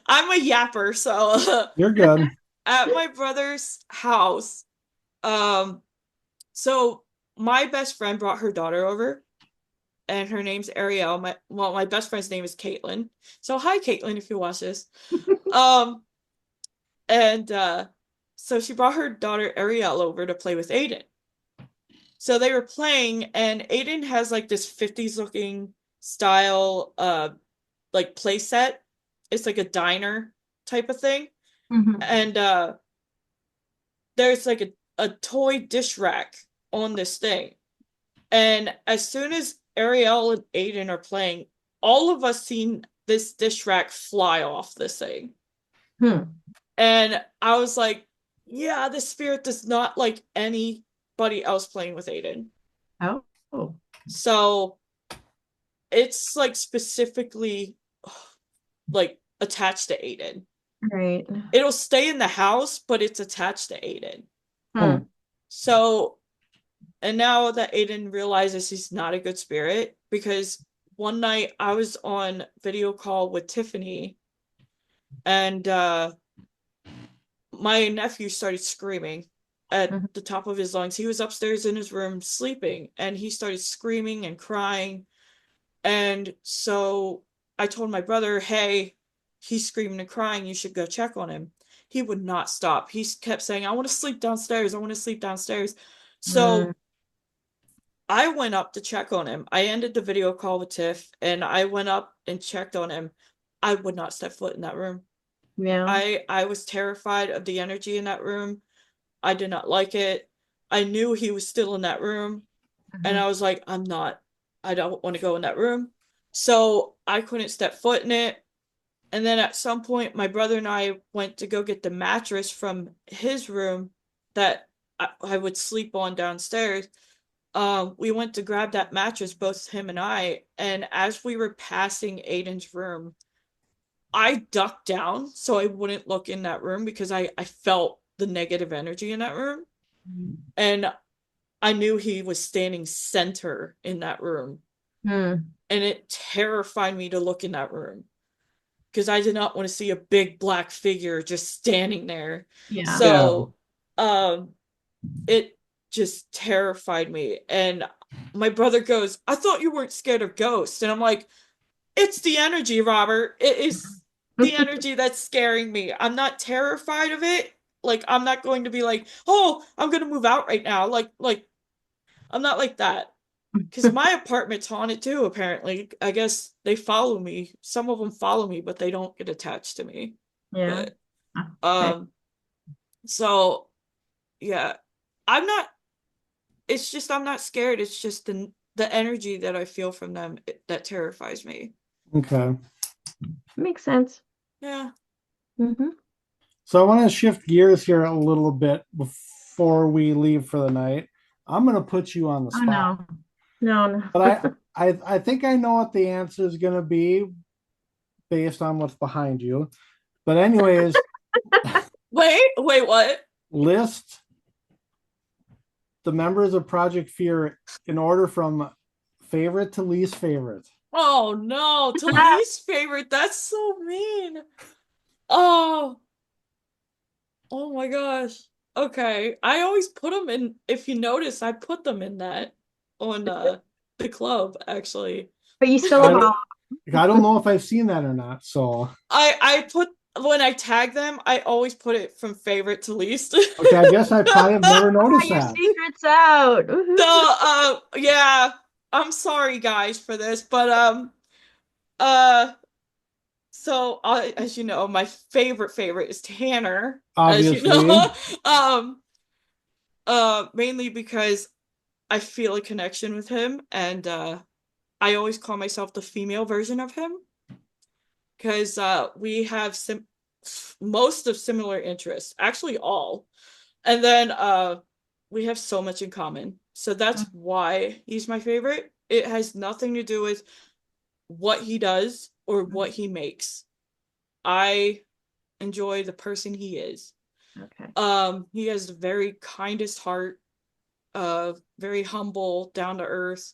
I'm a yapper, so You're good. at my brother's house, um, so my best friend brought her daughter over, and her name's Ariel. My best friend's name is Caitlin. So hi, Caitlin, if you watch this. Um, and so she brought her daughter Ariel over to play with Aiden. So they were playing, and Aiden has like this 50s looking style like play set. It's like a diner type of thing. Mhm. And there's like a toy dish rack on this thing. And as soon as Ariel and Aiden are playing, all of us seen this dish rack fly off this thing. Hmm. And I was like, yeah, this spirit does not like anybody else playing with Aiden. Oh. Oh. So it's like specifically like attached to Aiden. Right. It'll stay in the house, but it's attached to Aiden. Hmm. Hmm. So, and now that Aiden realizes he's not a good spirit, because one night I was on video call with Tiffany, and my nephew started screaming at Mhm. the top of his lungs. He was upstairs in his room sleeping, and he started screaming and crying. And so I told my brother, hey, he's screaming and crying. You should go check on him. He would not stop. He kept saying, I want to sleep downstairs. I want to sleep downstairs. Hmm. So I went up to check on him. I ended the video call with Tiff, and I went up and checked on him. I would not step foot in that room. Yeah. I was terrified of the energy in that room. I did not like it. I knew he was still in that room, and Mhm. I was like, I don't want to go in that room. So I couldn't step foot in it. And then at some point, my brother and I went to go get the mattress from his room that I would sleep on downstairs. We went to grab that mattress, both him and I. And as we were passing Aiden's room, I ducked down so I wouldn't look in that room, because I felt the negative energy in that room. And I knew he was standing center in that room. Hmm. And it terrified me to look in that room, because I did not want to see a big black figure just standing there. Yeah. Yeah. So, um, it just terrified me. And my brother goes, I thought you weren't scared of ghosts. And I'm like, it's the energy, Robert. It is the energy that's scaring me. I'm not terrified of it. Like, I'm not going to be like, oh, I'm gonna move out right now. Like I'm not like that. Because my apartment's haunted too, apparently. I guess they follow me. Some of them follow me, but they don't get attached to me. Yeah. But Okay. um so yeah. I'm not it's just I'm not scared. It's just the energy that I feel from them that terrifies me. Okay. Makes sense. Yeah. Hmm. So I want to shift gears here a little bit before we leave for the night. I'm going to put you on the Oh spot, no. No, but no. I think I know what the answer is going to be based on what's behind you. But anyways, Wait, what? list the members of Project Fear in order from favorite to least favorite. Oh no, to least favorite. That's so mean. Oh, oh my gosh. Okay. I always put them in, if you notice, I put them in that on the club actually. But you still I evolve. I don't know if I've seen that or not. So I put when I tag them, I always put it from favorite to least. okay, I guess I probably have never noticed Your that. secret's out. Yeah, I'm sorry guys for this, but uh so as you know, my favorite is Tanner, as you Obviously, know. um Mainly because I feel a connection with him, and I always call myself the female version of him because we have most of similar interests, actually all. And then we have so much in common. So that's why he's my favorite. It has nothing to do with what he does or what he makes. I enjoy the person he is. Okay. He has the very kindest heart, very humble, down to earth,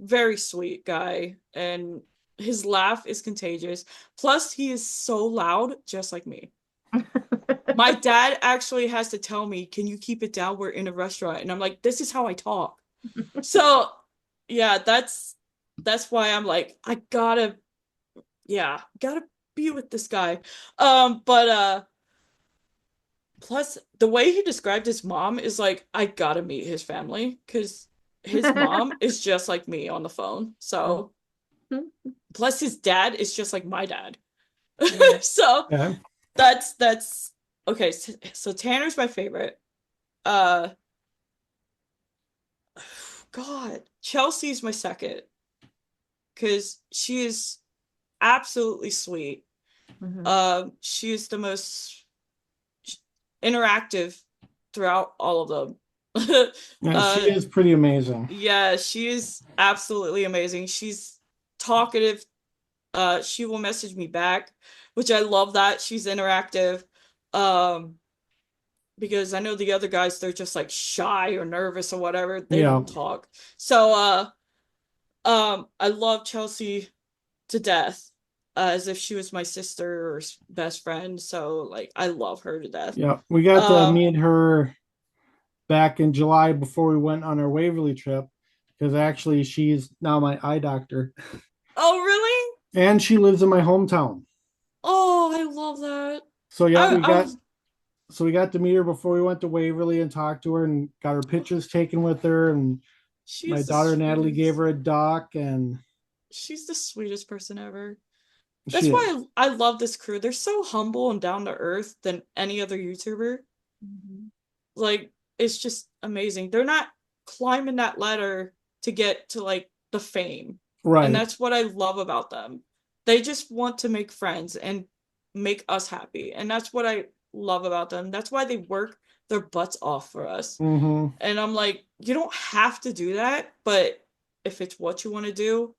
very sweet guy, and his laugh is contagious. Plus, he is so loud, just like me. My dad actually has to tell me, "Can you keep it down? We're in a restaurant." And I'm like, "This is how I talk." So, yeah, that's why I'm like, I gotta, yeah, gotta be with this guy. But plus the way he described his mom is like, I gotta meet his family because his mom is just like me on the phone. So, plus his dad is just like my dad. Yeah. So yeah. that's okay. So Tanner's my favorite. Uh, God, Chelsea's my second because she is absolutely sweet. Mhm. She is the most interactive throughout all of them. Yeah, she uh, is pretty amazing. yeah, she is absolutely amazing. She's talkative. She will message me back, which I love that she's interactive. Um, because I know the other guys, they're just like shy or nervous or whatever. They Yeah, don't talk. So I love Chelsea to death, as if she was my sister or best friend. So like I love her to death. yeah. We got to Um, meet her back in July before we went on our Waverly trip because actually she's now my eye doctor oh really? and she lives in my hometown. Oh, I love that. So yeah, I we I got so we got to meet her before we went to Waverly and talked to her and got her pictures taken with her. And my she's the daughter Natalie gave sweetest. her a doc, and She's the sweetest person ever. That's she is. why I love this crew. They're so humble and down to earth than any other YouTuber. Mhm. Like it's just amazing. They're not climbing that ladder to get to like the fame. And Right. that's what I love about them. They just want to make friends and make us happy. And that's what I love about them. That's why they work their butts off for us. Mm-hmm. And I'm like, you don't have to do that, but if it's what you want to do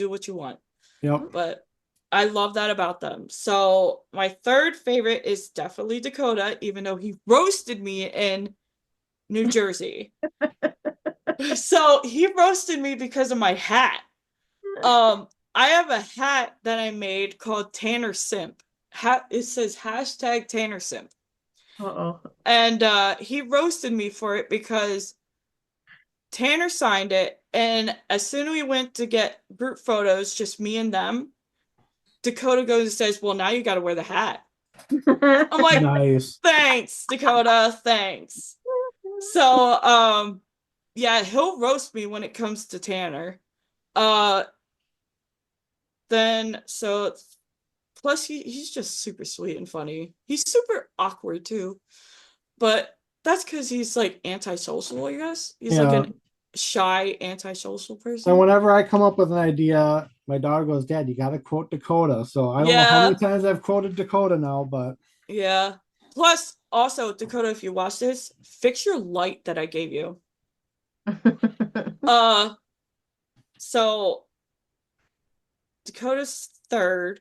what you want. Yep. But I love that about them. So my third favorite is definitely Dakota, even though he roasted me in New Jersey. So he roasted me because of my hat. I have a hat that I made called Tanner Simp. It says hashtag Tanner Simp. Uh-oh. And he roasted me for it because Tanner signed it, and as soon as we went to get group photos, just me and them, Dakota goes and says, "Well, now you got to wear the hat." I'm like, Nice. "Thanks, Dakota, thanks." So, yeah, he'll roast me when it comes to Tanner. Uh, then so plus he's just super sweet and funny. He's super awkward too, but that's because he's like antisocial. I guess he's like Yeah. an shy antisocial And person. whenever I come up with an idea, my daughter goes, "Dad, you got to quote Dakota." So I don't know how many Yeah, times I've quoted Dakota now, but yeah. Plus, also Dakota, if you watch this, fix your light that I gave you. Uh, so Dakota's third.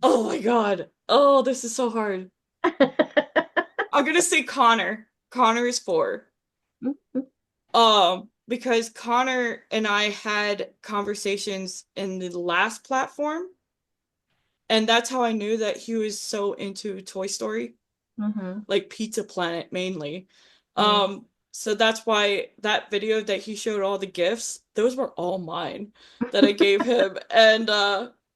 Oh my God. Oh, this is so hard. I'm gonna say Connor. Connor is four. Because Connor and I had conversations in the last platform, and that's how I knew that he was so into Toy Story, Mhm. like Pizza Planet mainly. Yeah. Um, So that's why that video that he showed all the gifts, those were all mine that I gave him. And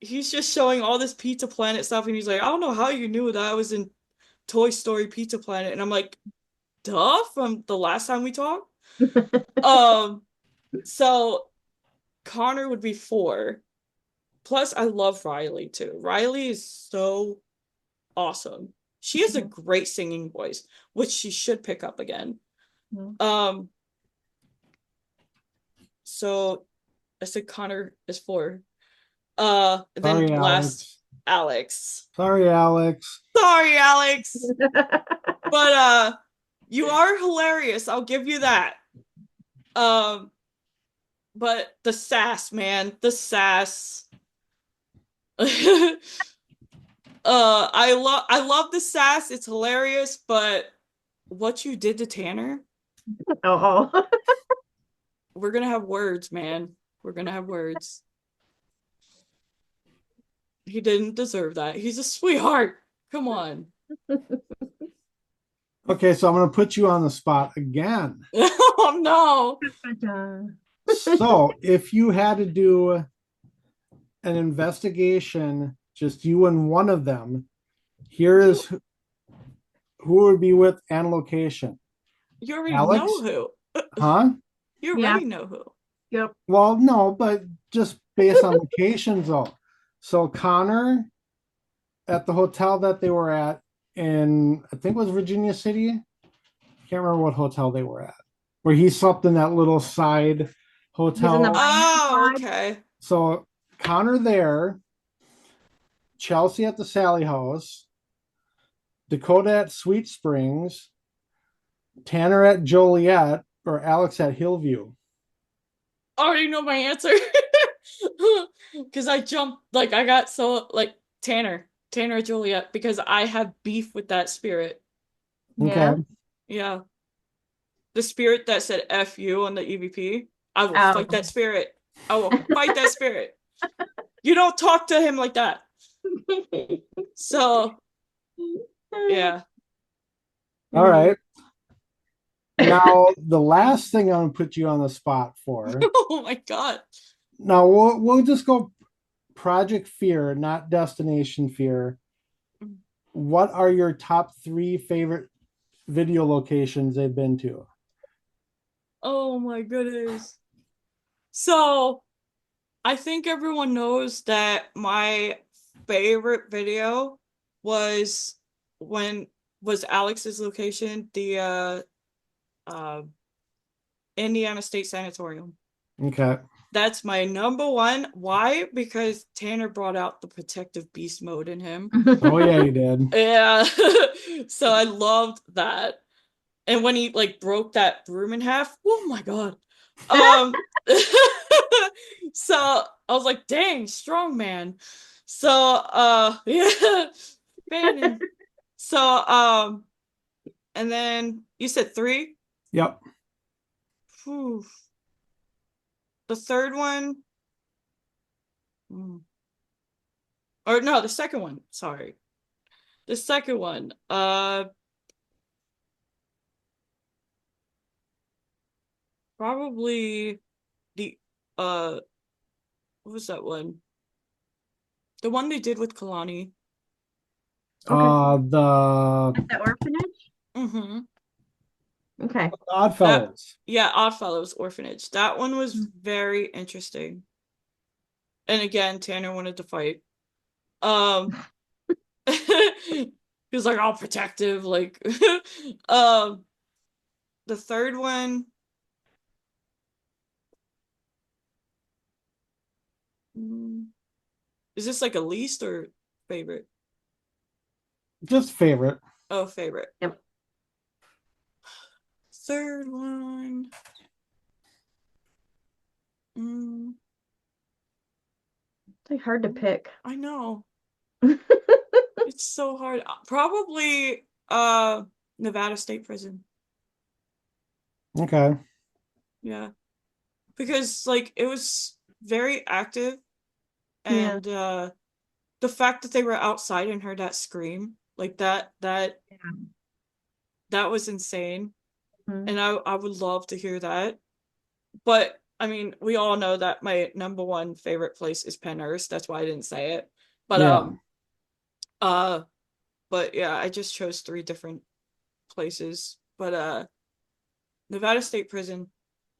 he's just showing all this Pizza Planet stuff and he's like, I don't know how you knew that I was in Toy Story Pizza Planet. And I'm like, duh, from the last time we talked. Um, so Connor would be 4. Plus, I love Riley too. Riley is so awesome. She has a great singing voice, which she should pick up again. Um, so I said Connor is 4. And then Sorry, last, Alex. Alex. Sorry, Alex. Sorry, Alex. But you are hilarious. I'll give you that. But the sass, man, the sass. I love the sass. It's hilarious, but what you did to Tanner, Oh. we're gonna have words, man. We're gonna have words. He didn't deserve that. He's a sweetheart. Come on. Okay, so I'm going to put you on the spot again. Oh no. So, if you had to do an investigation, just you and one of them, here is who would be with and location. You already Alex? know who. Huh? You Yeah. already know who. Yep. Well, no, but just based on locations, though. So, Connor at the hotel that they were at in, I think it was Virginia City. Can't remember what hotel they were at, where he slept in that little side He's in the hotel. Oh, side. okay. So Connor there, Chelsea at the Sally House, Dakota at Sweet Springs, Tanner at Joliet, or Alex at Hillview. I already know my answer. Because I jumped, like, I got so, like, Tanner Juliet, because I have beef with that spirit. Okay. Yeah. Yeah. The spirit that said F you on the EVP. I will Oh. fight that spirit. I will fight that spirit. You don't talk to him like that. So, yeah. All right. Now, the last thing I'm going to put you on the spot for. Oh my God. Now, we'll just go Project Fear, not Destination Fear. What are your top 3 favorite video locations they've been to? Oh my goodness. So, I think everyone knows that my favorite video was when was Alex's location, the uh Indiana State Sanatorium. Okay. That's my number one. Why? Because Tanner brought out the protective beast mode in him. Oh, yeah, you did. Yeah. So I loved that. And when he like broke that broom in half, oh my God. So I was like, dang, strong man. So yeah. Bannon. So and then you said 3? Yep. Whew. The third one. Or no, the second one. Sorry. The second one. Probably the what was that one? The one they did with Kalani. The orphanage? Mm-hmm. Okay. Oddfellows. Yeah, Oddfellows Orphanage. That one was very interesting. And again, Tanner wanted to fight. He was like all protective, like the third one. Is this like a least or favorite? Just favorite. Oh, favorite. Yep. Third one. It's like hard to pick. I know. It's so hard. Probably Nevada State Prison. Okay. Yeah. Because like it was very active and the fact that they were outside and heard that scream, like that was insane. Mhm. and I would love to hear that. But I mean, we all know that my number one favorite place is Penhurst. That's why I didn't say it. But Yeah. uh but yeah, I just chose three different places. But Nevada State Prison,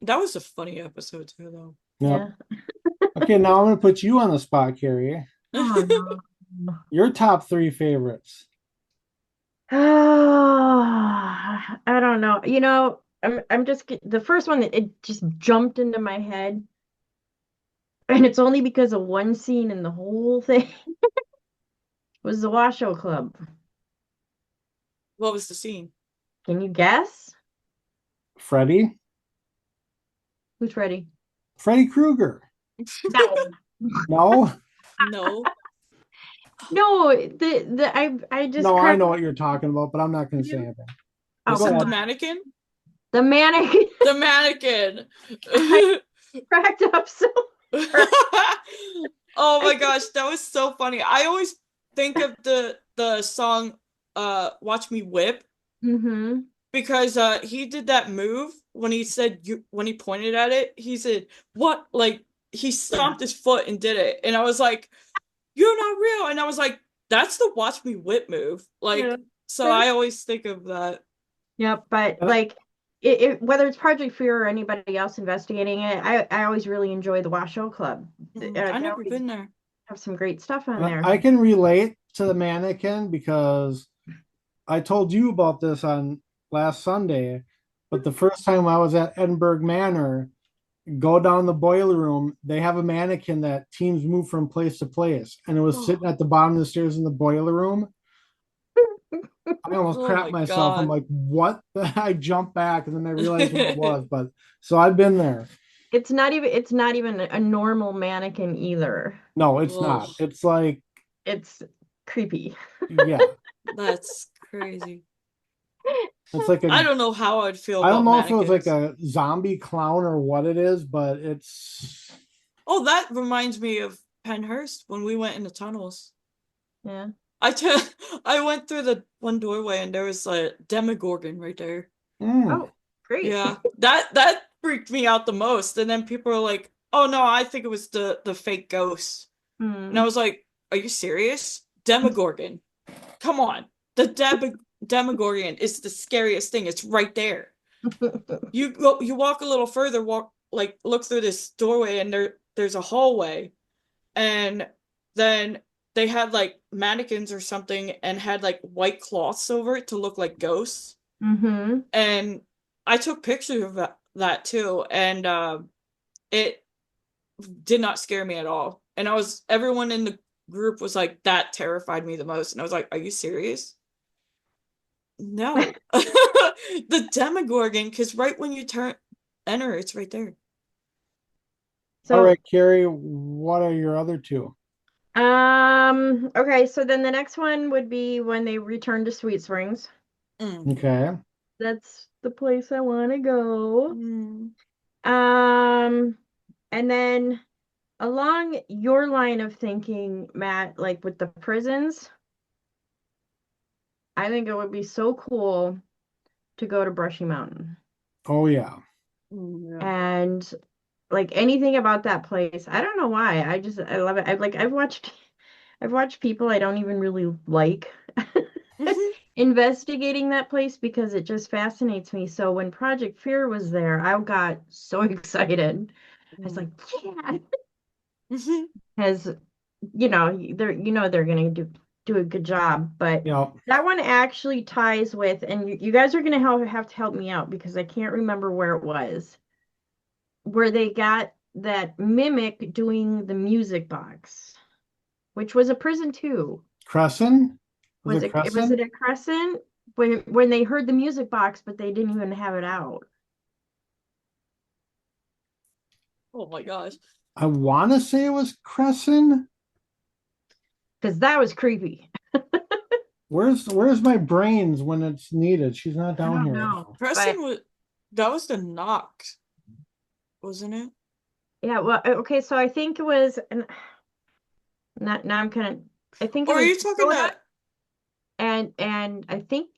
that was a funny episode too Yep. Yeah. Okay, now I'm gonna put you on the spot, Carrie. Oh though. no. Your top three favorites. I don't know. I'm just the first one that it just jumped into my head, and it's only because of one scene in the whole thing was the Washoe Club. What was the scene? Can you guess? Freddie. Who's ready? Freddy Krueger. No. No, No. No, I just no, I cracked know what you're talking about, but I'm not gonna say anything. But oh Was go it come the ahead. on. mannequin? The mannequin The mannequin. I cracked up so hard. Oh I my gosh, that was so funny. I always think of the song Watch Me Whip Mm-hmm. because he did that move when he said you when he pointed at it, he said, "What?" Like he Yeah. stomped his foot and did it. And I was like, "You're not real." And I was like, "That's the Watch Me Whip move." Yeah. Like so I always think of that. Yep, but And like whether it's Project Fear or anybody else investigating it, I always really enjoy the Washoe Club. I They never always been there. have some great stuff on I there. I can relate to the mannequin because I told you about this on last Sunday, but the first time I was at Edinburgh Manor, go down the boiler room, they have a mannequin that teams move from place to place, and it was sitting at the bottom of the stairs in the boiler room. I almost Oh crapped my myself. I'm God. like, what? I jumped back and then I realized what it was. But so I've been there. It's not even a normal mannequin either. No, it's Whoa, not. It's like, It's creepy. yeah, that's crazy. it's like I a, don't know how I'd feel I don't about know if it was like mannequins. a zombie clown or what it is, but it's, Oh, that reminds me of Penhurst when we went in the tunnels. Yeah. I t- I went through the one doorway and there was a Demogorgon right there. mm, Oh, great. Yeah, that freaked me out the most. And then people are like, "Oh no, I think it was the fake ghost." And I Hmm. was like, "Are you serious? Demogorgon? Come on, the Demogorgon is the scariest thing. It's right there. You walk a little further, walk like look through this doorway, and there's a hallway, and then they had like mannequins or something, and had like white cloths over it to look like ghosts. Mm-hmm. And I took pictures of that too, and it did not scare me at all. And everyone in the group was like, that terrified me the most. And I was like, are you serious? No. The Demogorgon, because right when you enter, it's right there. all right, So, Carrie, what are your other two? okay, so then the next one would be when they return to Sweet Springs. Mm. Okay. That's the place I want to go. Mm. Um, and then along your line of thinking, Matt, like with the prisons, I think it would be so cool to go to Brushy Mountain. Oh, yeah. Yeah. And like anything about that place, I don't know why. I love it. I've watched people I don't even really like Mhm. investigating that place because it just fascinates me. So when Project Fear was there, I got so excited. I was like, yeah, Mhm. because they're gonna do a good job. But Yeah. that one actually ties with, and you guys are gonna have to help me out because I can't remember where it was, where they got that mimic doing the music box, which was a prison too. Crescent? Was Was it it Crescent? a Crescent when they heard the music box, but they didn't even have it out Oh my gosh. I want to say it was Crescent. because that was creepy. Where's my brains when it's needed? She's not I down don't here right know, now. but Preston was that was the knock, wasn't it? yeah, well, okay, so I think it was, and now I'm kind of, I think it Or are was you talking Dakota, to and I think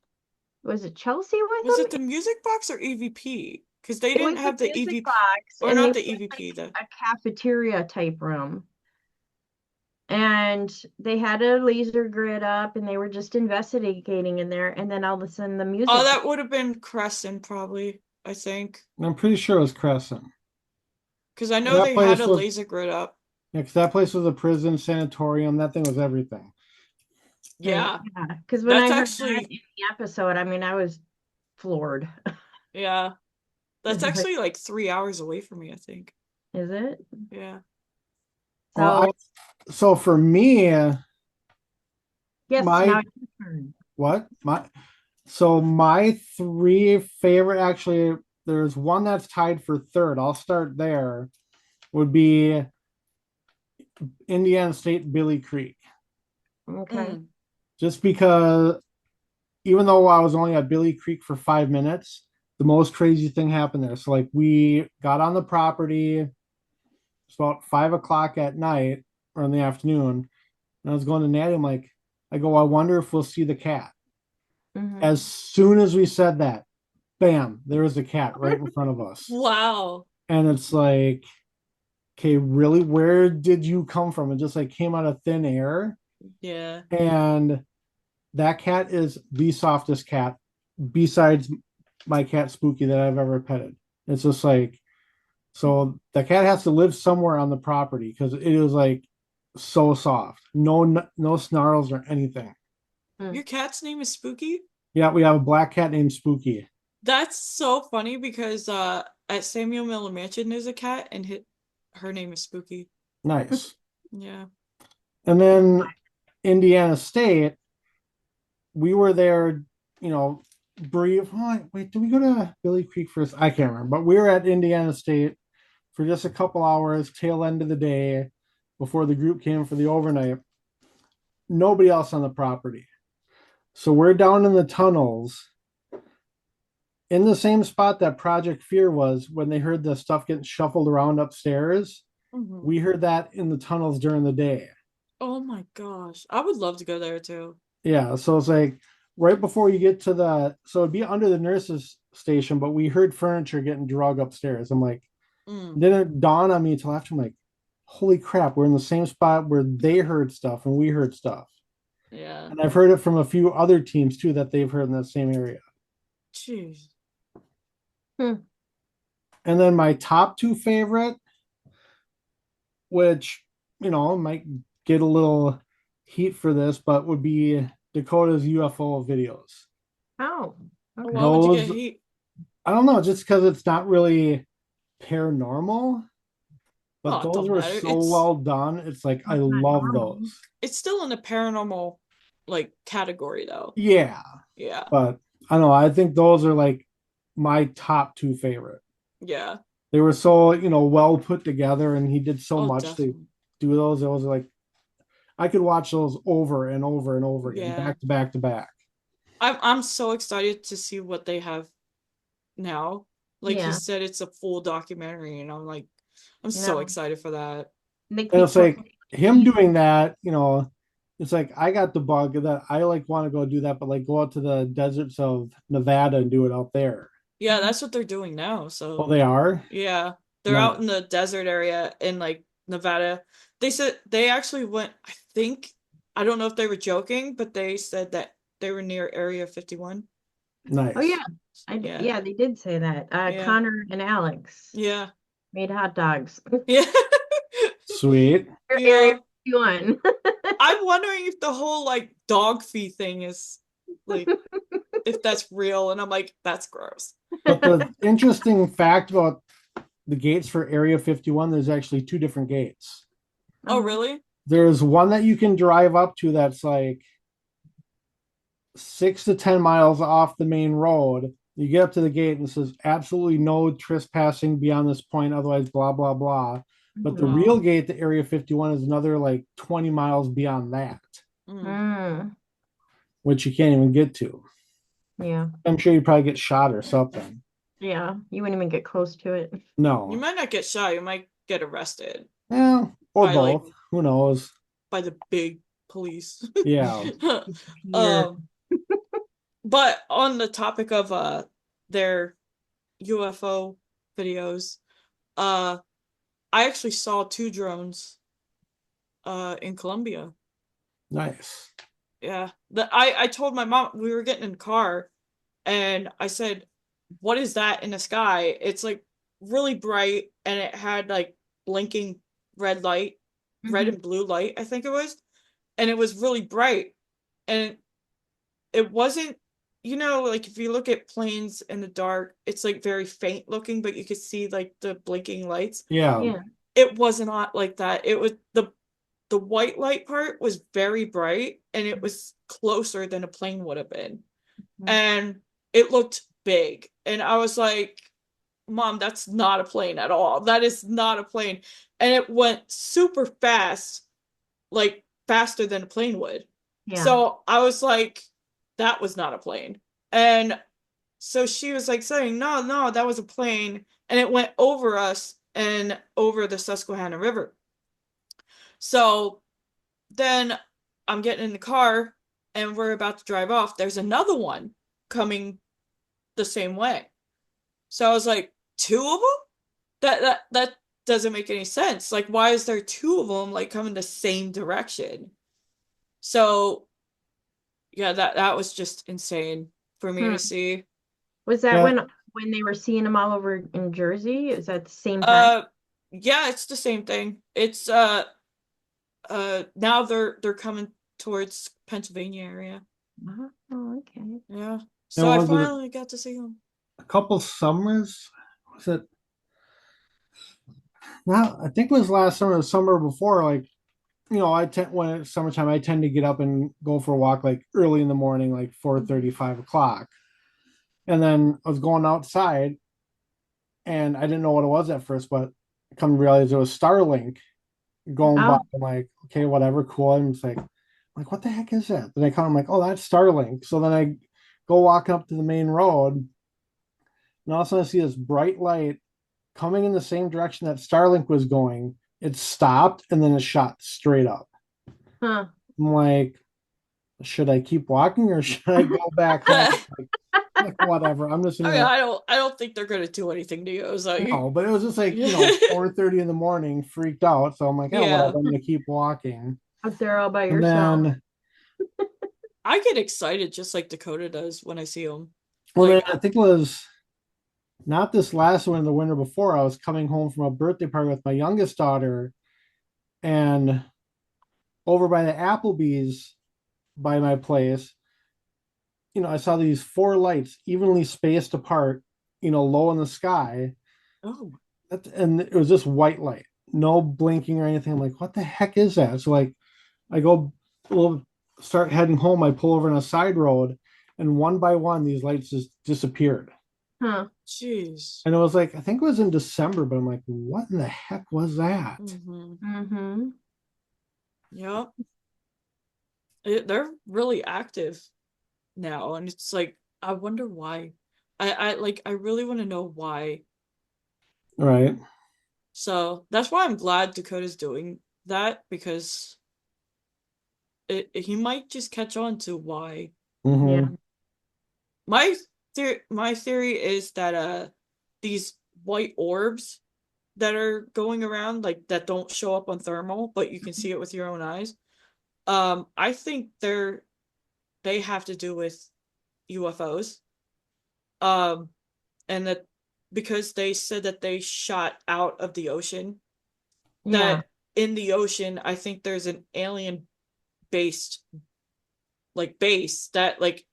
Was it Chelsea with Was it them? the music box or EVP? Because they It didn't was the have the music EVP, box, or and they not were the in EVP, the like a cafeteria type room. And they had a laser grid up, and they were just investigating in there. And then all of a sudden, the Oh, music. that would have been Crescent, probably, I think. I'm pretty sure it was Crescent. Because I know That they had place a was laser grid up. Yeah, 'cause that place was a prison, sanatorium. That thing was everything. And Yeah, yeah, because when that's I heard that actually, in the episode, I mean, I was floored. yeah, that's It's like, actually like 3 hours away from me, I think. is it? Yeah. Well, I So, so for me, yes, now my it's your turn. what my three favorite, actually, there's one that's tied for third. I'll start there. Would be Indiana State Billy Creek, Okay. Mm. just because even though I was only at Billy Creek for 5 minutes, the most crazy thing happened there. So like we got on the property. It's about 5 o'clock at night or in the afternoon. And I was going to Natty. I go, I wonder if we'll see the cat. Hmm. As soon as we said that, bam, there was a cat right in front of us. Wow. And it's like, okay, really? Where did you come from? It just like came out of thin air. Yeah. And that cat is the softest cat besides my cat Spooky that I've ever petted. It's just like, so the cat has to live somewhere on the property because it is like so soft. No snarls or anything. Your cat's name is Spooky? Yeah, we have a black cat named Spooky. That's so funny because at Samuel Miller Mansion there's a cat and her name is Spooky. Nice. Yeah. And then Indiana State, we were there, you know, brief. Oh, wait, did we go to Billy Creek first? I can't remember, but we were at Indiana State for just a couple hours, tail end of the day, before the group came for the overnight. Nobody else on the property. So we're down in the tunnels in the same spot that Project Fear was when they heard the stuff getting shuffled around upstairs. Mhm. We heard that in the tunnels during the day. Oh my gosh. I would love to go there too. Yeah, so it's like right before you get to so it'd be under the nurses station, but we heard furniture getting drug upstairs. I'm like, Mm. didn't it dawn on me until after. I'm like, holy crap, we're in the same spot where they heard stuff and we heard stuff. Yeah. And I've heard it from a few other teams too that they've heard in that same area. Jeez. Hmm. And then my top two favorite, which might get a little heat for this, but would be Dakota's UFO videos. Oh, okay. Why would you get Those, heat? I don't know, just because it's not really paranormal, but Oh, it those don't were matter. so well done. It's like I It's not love normal. those. It's still in the paranormal like category though. Yeah, Yeah. but I don't know. I think those are like my top two favorite. Yeah. They were so well put together, and he did so Oh, much to definitely. do those. It was like I could watch those over and over and over again, Yeah. back to back to back. I'm so excited to see what they have now. Like he Yeah. said, it's a full documentary, and I'm so No. excited for that. They And keep it's like telling him me. doing that, it's like I got the bug that I like want to go do that, but like go out to the deserts of Nevada and do it out there. Yeah, that's what they're doing now. Oh, So they are? yeah, they're out in Nice. the desert area in like Nevada. They said they actually went, I think, I don't know if they were joking, but they said that they were near Area 51. Oh Nice. yeah, Yeah. yeah, they did say that. Yeah. Connor and Alex Yeah. made hot dogs. Yeah. Sweet. Area Yeah. 51. I'm wondering if the whole like dog fee thing is like if that's real, and I'm like, that's gross. But the interesting fact about the gates for Area 51, there's actually two different gates. Oh, Uh-huh. really? There's one that you can drive up to that's like 6 to 10 miles off the main road. You get up to the gate and it says absolutely no trespassing beyond this point, otherwise blah blah blah. But the Oh. real gate to Area 51 is another like 20 miles beyond that, Mm. Mm, which you can't even get to. yeah. I'm sure you probably get shot or something. Yeah. You wouldn't even get close to it. You No. might not get shot, you might get arrested Yeah, or by like both. Who knows? by the big police. Yeah. Here. Um, But on the topic of their UFO videos, uh I actually saw two drones in Colombia. Nice. Yeah. I told my mom we were getting in the car and I said, "What is that in the sky?" It's like really bright and it had like blinking red light, red Hmm. and blue light, I think it was. And it was really bright. And it wasn't, like if you look at planes in the dark, it's like very faint looking, but you could see like the blinking lights. Yeah. Yeah. It was not like that. It was the white light part was very bright and it was closer than a plane would have been. Mhm. And it looked big. And I was like, Mom, that's not a plane at all. That is not a plane. And it went super fast, like faster than a plane would. Yeah. So I was like, that was not a plane. And so she was like saying, no, no, that was a plane. And it went over us and over the Susquehanna River. So then I'm getting in the car and we're about to drive off. There's another one coming the same way. So I was like, two of them? That doesn't make any sense. Like, why is there two of them like coming the same direction? So yeah, that was just insane for me to Hmm. see. Was that Yeah. when they were seeing them all over in Jersey? Is that the same time? Uh, yeah, it's the same thing. It's now they're coming towards Pennsylvania area. Oh, okay. Yeah. And So I was it finally got to see them. a couple summers? Was it not? I think it was last summer, the summer before. Like, I tend when it's summertime, I tend to get up and go for a walk like early in the morning, like 4:30, 5 o'clock. And then I was going outside and I didn't know what it was at first, but come to realize it was Starlink going by. Oh, I'm like, okay, whatever, cool. I'm just like, what the heck is that? Then I'm like, oh, that's Starlink. So then I go walking up to the main road, and all of a sudden I see this bright light coming in the same direction that Starlink was going. It stopped and then it shot straight up. huh. I'm like, should I keep walking or should I go back home? I Like, heck, whatever. I'm just mean, gonna I don't think they're gonna do anything to you. So no, but it was just like, yeah, 4:30 in the morning, freaked out. So I'm like, yeah, whatever. yeah. I'm gonna keep walking. Up there all by And yourself. then I get excited just like Dakota does when I see them. well then Like, I think it was not this last one, the winter before, I was coming home from a birthday party with my youngest daughter, and over by the Applebee's by my place, I saw these four lights evenly spaced apart, low in the sky. oh, And it was just white light, no blinking or anything. I'm like, what the heck is that? So like I go start heading home, I pull over on a side road, and one by one these lights just disappeared. Huh. jeez. And it was like, I think it was in December, but I'm like, what in the heck was that? Mm-hmm. Mm-hmm. Yep. They're really active now, and it's like I wonder why. I really want to know why. Right. So that's why I'm glad Dakota's doing that because he might just catch on to why. Yeah. Mm-hmm. My theory is that these white orbs that are going around like that don't show up on thermal, but you can see it with your own eyes. I think they have to do with UFOs. Um, and that because they said that they shot out of the ocean, Yeah. that in the ocean, I think there's an alien based like base that like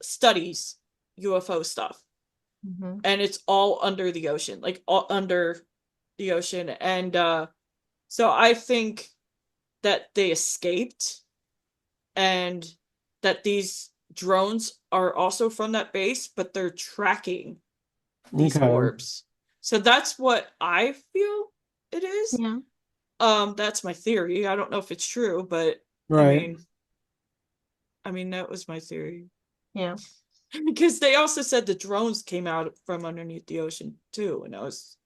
studies UFO stuff. Mm-hmm. And it's all under the ocean, like all under the ocean. And so I think that they escaped and that these drones are also from that base, but they're tracking these Okay. orbs. So that's what I feel it is. Yeah. That's my theory. I don't know if it's true, but I Right. mean, I mean that was my theory. Yeah. Because they also said the drones came out from underneath the ocean too, and I was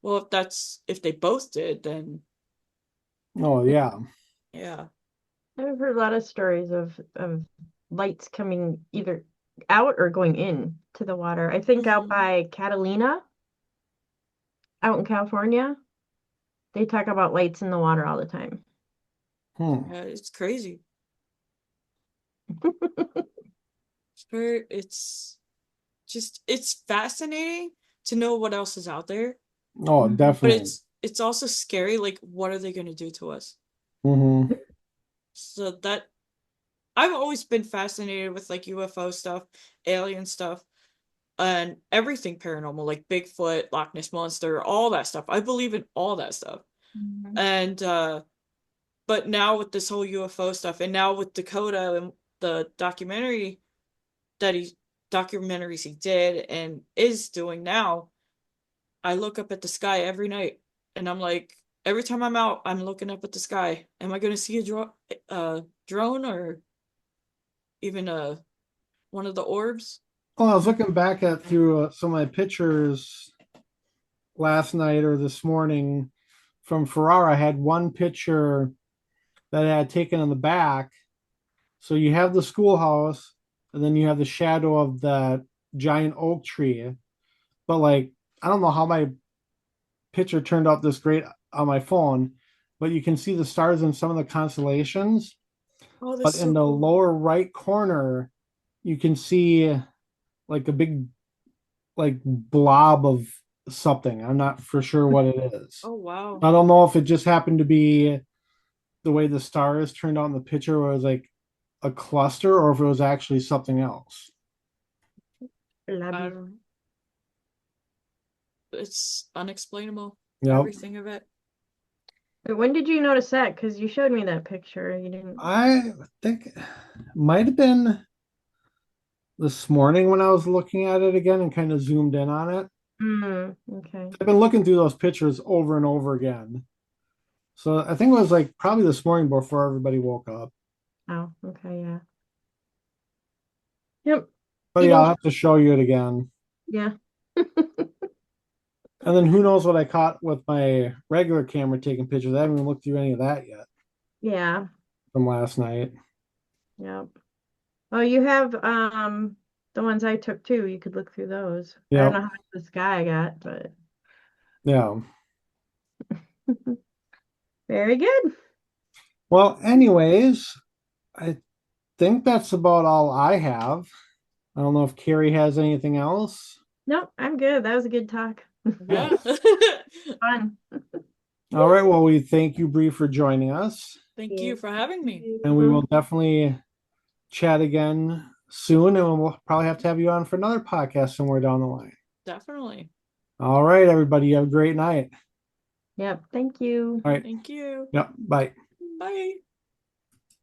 well, if they both did, then Oh yeah. yeah. I've heard a lot of stories of lights coming either out or going in to the water. I think out Mhm. by Catalina, out in California, they talk about lights in the water all the time. Hmm. Yeah, it's crazy. It's just it's fascinating to know what else is out there, Oh, Mhm. but definitely. it's also scary. Like, what are they gonna do to us? Hmm. So that I've always been fascinated with like UFO stuff, alien stuff, and everything paranormal, like Bigfoot, Loch Ness Monster, all that stuff. I believe in all that stuff. Mhm. And but now with this whole UFO stuff, and now with Dakota and the that he documentaries he did and is doing now, I look up at the sky every night, and I'm like, every time I'm out, I'm looking up at the sky. Am I going to see a drone or even one of the orbs? Well, I was looking back at through some of my pictures last night or this morning from Ferrara. I had one picture that I had taken in the back. So you have the schoolhouse, and then you have the shadow of that giant oak tree. But like, I don't know how my picture turned out this great on my phone, but you can see the stars in some of the constellations. Oh, that's But in so the cool. lower right corner, you can see like a big like blob of something. I'm not for sure what it is. Oh, wow. I don't know if it just happened to be the way the stars turned out in the picture where it was like a cluster or if it was actually something else. I Lobby. don't It's unexplainable. Yep. Everything of it. But when did you notice that? Because you showed me that picture. You didn't. I think it might have been this morning when I was looking at it again and kind of zoomed in on it. Okay. I've been looking through those pictures over and over again. So I think it was like probably this morning before everybody woke up. Oh, okay, yeah. Yep. But yeah, Eating. I'll have to show you it again. Yeah. And then who knows what I caught with my regular camera taking pictures. I haven't even looked through any of that yet Yeah. from last night. Yep. Oh, you have the ones I took too. You could look through those. I don't Yep. know how much the sky I got, but Yeah. very good. Well, anyways, I think that's about all I have. I don't know if Carrie has anything else. Nope, I'm good. That was a good talk. Yeah. Nice. Fun. All right. Well, we thank you, Bree, for joining us. Thank Yeah. you for having me. And we will definitely chat again soon. And we'll probably have to have you on for another podcast somewhere down the line. Definitely. All right, everybody. You have a great night. Yep. Thank you. All right. Thank you. Yep. Bye. Bye.